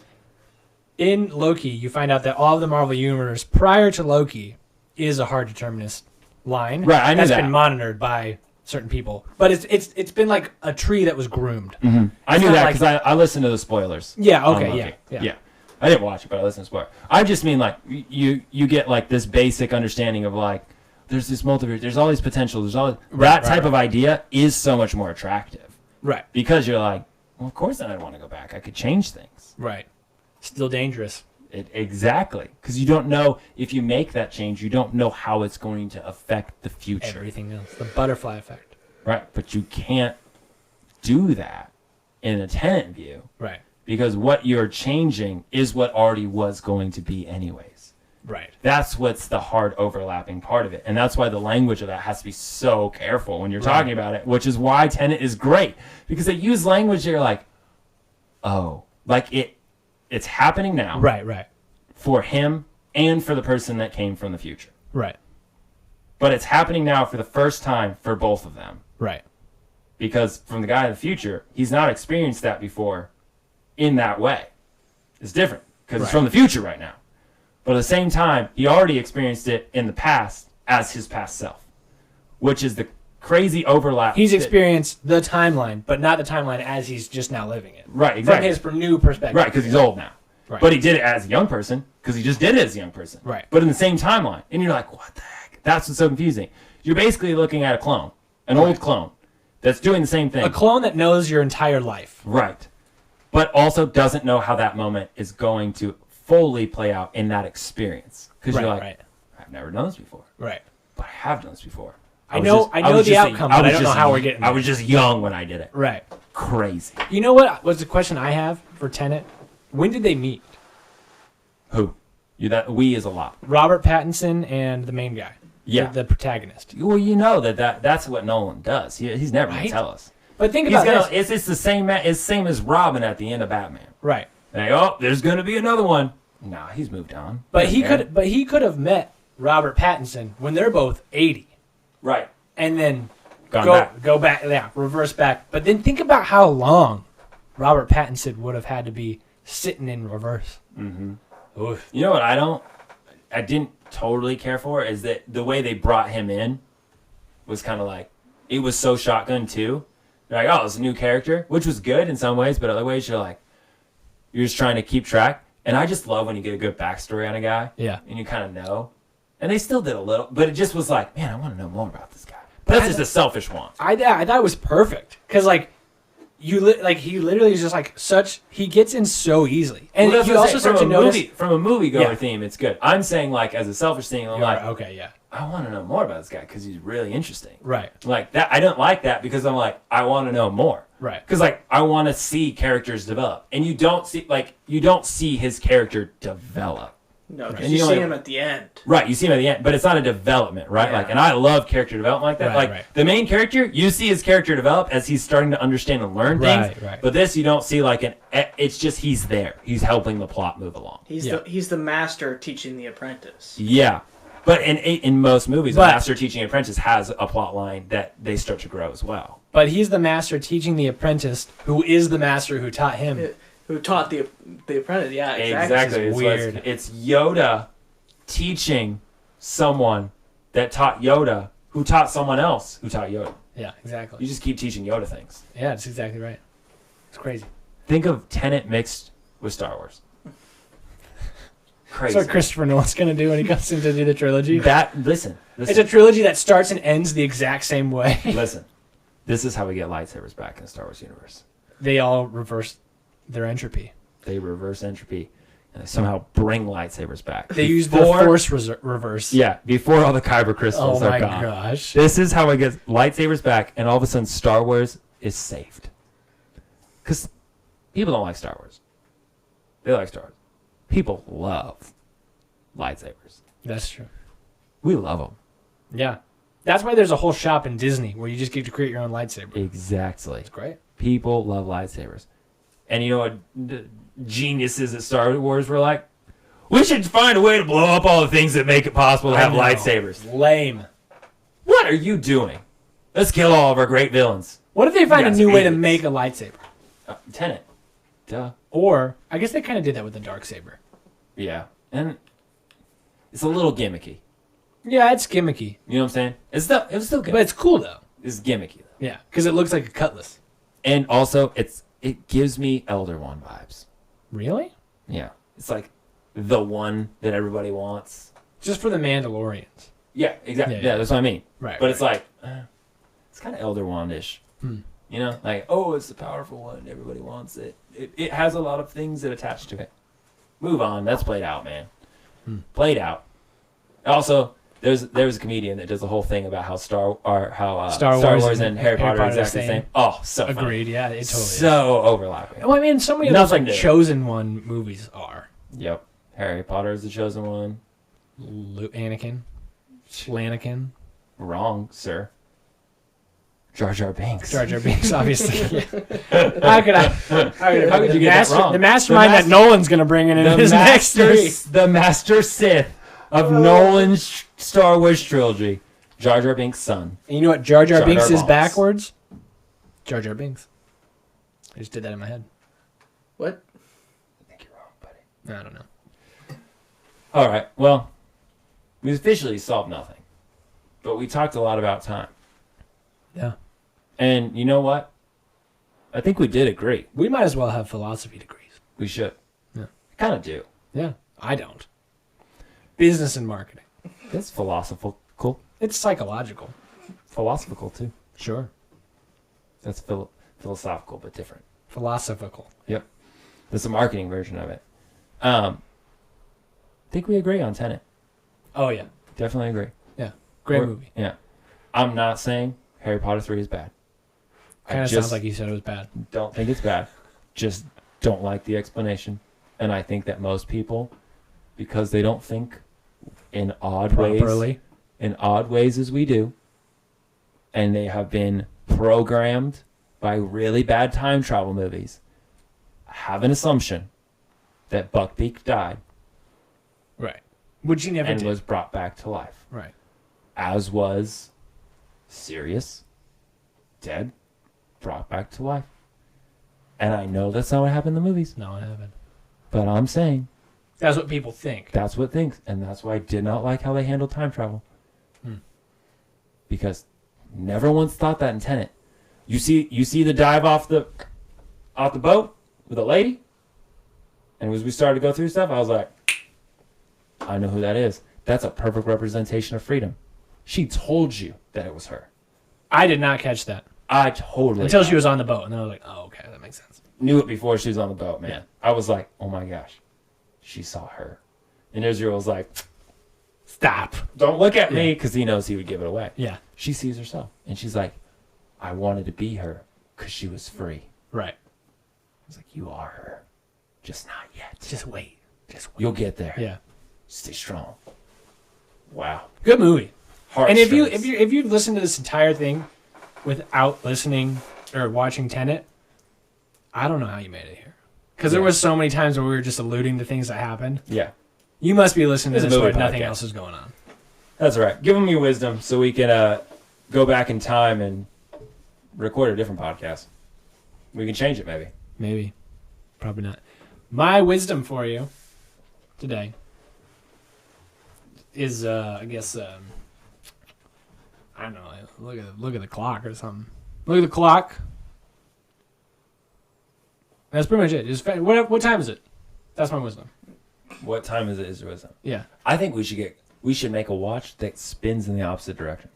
In Loki, you find out that all of the Marvel universe prior to Loki is a hard determinist line. Right, I knew that. That's been monitored by certain people, but it's been like a tree that was groomed. Mm-hmm. I knew that because I listened to the spoilers. Yeah. Okay. Yeah. I didn't watch it, but I listened to spoilers. I just mean like you get like this basic understanding of like there's this multiverse, there's all these potentials, there's all that type of idea is so much more attractive. Right. Because you're like, well, of course, then I'd want to go back. I could change things. Right. Still dangerous. Exactly. Because you don't know if you make that change, you don't know how it's going to affect the future. Everything else. The butterfly effect. Right. But you can't do that in a Tenet view. Right. Because what you're changing is what already was going to be anyways. Right. That's what's the hard overlapping part of it. And that's why the language of that has to be so careful when you're talking about it, which is why Tenet is great. Because they use language that you're like, oh, like it's happening now. Right. For him and for the person that came from the future. Right. But it's happening now for the first time for both of them. Right. Because from the guy in the future, he's not experienced that before in that way. It's different because it's from the future right now. But at the same time, he already experienced it in the past as his past self, which is the crazy overlap. He's experienced the timeline, but not the timeline as he's just now living it. Right, exactly. From his new perspective. Right, because he's old now. Right. But he did it as a young person because he just did it as a young person. Right. But in the same timeline. And you're like, what the heck? That's what's so confusing. You're basically looking at a clone, an old clone that's doing the same thing. A clone that knows your entire life. Right. But also doesn't know how that moment is going to fully play out in that experience. Because you're like, I've never done this before. Right. But I have done this before. I know the outcome, but I don't know how we're getting there. I was just young when I did it. Right. Crazy. You know what was the question I have for Tenet? When did they meet? Who? We is a lot. Robert Pattinson and the main guy. Yeah. The protagonist. Well, you know that's what Nolan does. He's never going to tell us. But think about this. It's the same. It's same as Robin at the end of Batman. Right. Like, oh, there's going to be another one. Nah, he's moved on. But he could have met Robert Pattinson when they're both 80. Right. And then go back, reverse back. But then think about how long Robert Pattinson would have had to be sitting in reverse. Mm-hmm. Oof. You know what I didn't totally care for is that the way they brought him in was kind of like, it was so shotgun too, You're like, oh, it's a new character, which was good in some ways, but other ways you're just trying to keep track. And I just love when you get a good backstory on a guy. Yeah. And you kind of know. And they still did a little, but it just was like, man, I want to know more about this guy. But that's just a selfish one. I thought it was perfect because like he literally is just like such. He gets in so easily, and well, you also start to notice from a moviegoer theme. It's good. I'm saying like as a selfish thing, I'm like, okay, yeah, I want to know more about this guy because he's really interesting. right, Like that, I don't like that because I'm like, I want to know more. right, Because like I want to see characters develop, and you don't see his character develop. No, because And you you see know, him at the end. Right, you see him at the end, but it's not a development, right? Yeah. Like, and I love character development like that. Right, like right. the main character, you see his character develop as he's starting to understand and learn things. Right. But this, you don't see like it's just he's there. He's helping the plot move along. He's the master teaching the apprentice. Yeah, but in most movies, But- a master teaching apprentice has a plot line that they start to grow as well. But he's the master teaching the apprentice, who is the master who taught him. Who taught the apprentice? Yeah, exactly. Exactly. It's weird. It's Yoda teaching someone that taught Yoda, who taught someone else who taught Yoda. Yeah, exactly. You just keep teaching Yoda things. Yeah, that's exactly right. It's crazy. Think of Tenet mixed with Star Wars. Crazy. That's what Christopher Nolan's gonna do when he comes in to do the trilogy. Listen. It's a trilogy that starts and ends the exact same way. Listen. This is how we get lightsabers back in the Star Wars universe. They all reverse their entropy. They reverse entropy, and they somehow bring lightsabers back. They use the force reverse. Yeah, before all the kyber crystals Oh are my gone. gosh. This is how we get lightsabers back, and all of a sudden Star Wars is saved. Because people don't like Star Wars. They like Star Wars. People love lightsabers. That's true. We love them. Yeah. That's why there's a whole shop in Disney where you just get to create your own lightsaber. Exactly. It's great. People love lightsabers. And you know what geniuses at Star Wars were like? We should find a way to blow up all the things that make it possible to have I know. lightsabers. Lame. What are you doing? Let's kill all of our great villains. What if they find a Yes, new way to idiots. make a lightsaber? Tenet. Duh. Or, I guess they kind of did that with the Darksaber. Yeah. And it's a little gimmicky. Yeah, it's gimmicky. You know what I'm saying? It was still good. But it's cool, though. It's gimmicky, though. Yeah, because it looks like a cutlass. And also, it gives me Elder One vibes. Really? Yeah. It's like the one that everybody wants. Just for the Mandalorians. Yeah, exactly. Yeah, Yeah, yeah. that's what I mean. Right. But it's like, it's kind of Elder Wand-ish. You know? Like, oh, it's the powerful one. Everybody wants it. It has a lot of things that attach to it. Move on. That's played out, man. Played out. Also, there's a comedian that does the whole thing about how Star Wars and Harry Potter are exactly the same. Oh, so funny. Agreed, yeah, it totally is. So overlapping. Well, I mean, so many of those Nothing like new. Chosen One movies are. Yep. Harry Potter is the chosen one. Anakin. Lanakin. Wrong, sir. Jar Jar Binks. Jar Jar Binks, obviously. How could you get that wrong? The mastermind that Nolan's going to bring in his next movie. The Master Sith of Nolan's Star Wars trilogy. Jar Jar Binks' son. And you know what Jar Jar Jar Binks Jar is Bonks. backwards? Jar Jar Binks. I just did that in my head. What? I think you're wrong, buddy. I don't know. All right. Well, we officially solved nothing, but we talked a lot about time. Yeah. And you know what? I think we did agree. We might as well have philosophy degrees. We should. Yeah. I kind of do. Yeah. I don't. Business and marketing. That's philosophical. It's psychological. Philosophical, too. Sure. That's philosophical, but different. Philosophical. Yep. That's a marketing version of it. I think we agree on Tenet. Oh, yeah. Definitely agree. Yeah. Great movie. Yeah. I'm not saying Harry Potter 3 is bad. Kind of sounds like you said it was bad. Don't think it's bad. Just don't like the explanation. And I think that most people, because they don't think in odd ways as we do, and they have been programmed by really bad time travel movies, have an assumption that Buckbeak died Right. Which he never and did. was brought back to life. Right. As was Sirius, dead, brought back to life. And I know that's not what happened in the movies, No, I haven't. but I'm saying That's what people think. that's what things, and that's why I did not like how they handled time travel. Because never once thought that in Tenet. You see the dive off the boat with a lady? And as we started to go through stuff, I was like, I know who that is. That's a perfect representation of freedom. She told you that it was her. I did not catch that. I totally until she was on the boat, and then I was like, "Oh, okay, that makes sense." Knew it before she was on the boat, man. Yeah. I was like, "Oh my gosh, she saw her." And Israel was like, "Stop! Don't look at me," because he knows he would give it away. Yeah. She sees herself, and she's like, "I wanted to be her because she was free." Right. I was like, "You are her, just not yet. Just wait. Just wait. You'll get there. Yeah. Stay strong." Wow. Good movie. And if Heartstrings. you listen to this entire thing without listening or watching Tenet, I don't know how you made it here. Because there was so many times where we were just alluding to things that happened. Yeah. You must be listening to It's a this where movie nothing podcast. else is going on. That's right. Give them your wisdom so we can go back in time and record a different podcast. We can change it, maybe. Maybe. Probably not. My wisdom for you today is, I guess, I don't know. Look at the clock or something. Look at the clock. That's pretty much it. Just what time is it? That's my wisdom. What time is it? Is your wisdom? Yeah. I think we should make a watch that spins in the opposite direction.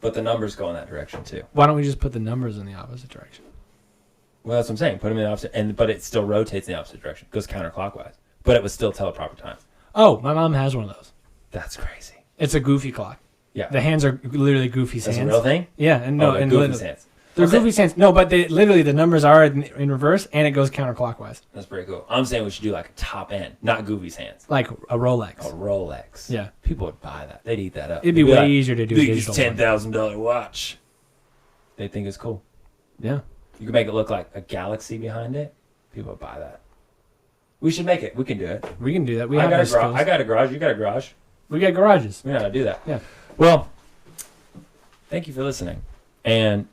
But the numbers go in that direction too. Why don't we just put the numbers in the opposite direction? Well, that's what I'm saying. Put them in the opposite, but it still rotates in the opposite direction. Goes counterclockwise, but it would still tell the proper time. Oh, my mom has one of those. That's crazy. It's a goofy clock. Yeah. The hands are literally Goofy's That's hands. a real thing? Yeah, and no, they're and Goofy's hands. They're What's that? Goofy's hands. No, but they literally the numbers are in reverse, and it goes counterclockwise, That's pretty cool. I'm saying we should do like a top end, not Goofy's hands. like a Rolex. A Rolex. Yeah. People would buy that. They'd eat that up. It'd be They'd way like, easier to do a biggest digital one. $10,000 watch. They think it's cool. Yeah. You can make it look like a galaxy behind it. People would buy that. We should make it. We can do it. We can do that. I got a garage. You got a garage. We got garages. We know how to do that. Yeah. Well, thank you for listening. And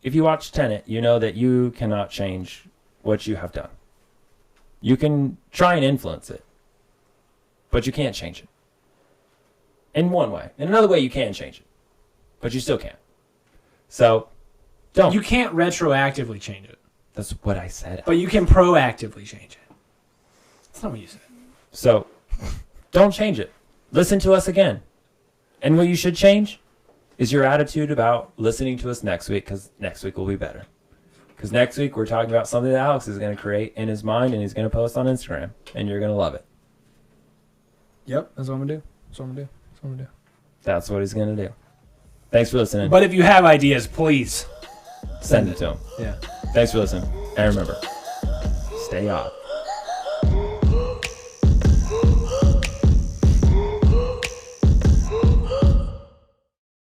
if you watch Tenet, you know that you cannot change what you have done. You can try and influence it, but you can't change it. In one way. In another way, you can change it, but you still can't. So, don't. You can't retroactively change it, That's what I said. but you can proactively change it. That's not what you said. So, don't change it. Listen to us again. And what you should change is your attitude about listening to us next week, because next week will be better. Because next week we're talking about something that Alex is going to create in his mind and he's going to post on Instagram, and you're going to love it. Yep, that's what I'm gonna do. That's what I'm gonna do. That's what I'm gonna do. That's what he's going to do. Thanks for listening. But if you have ideas, please Send it to him. Yeah. Thanks for listening. And remember, stay off.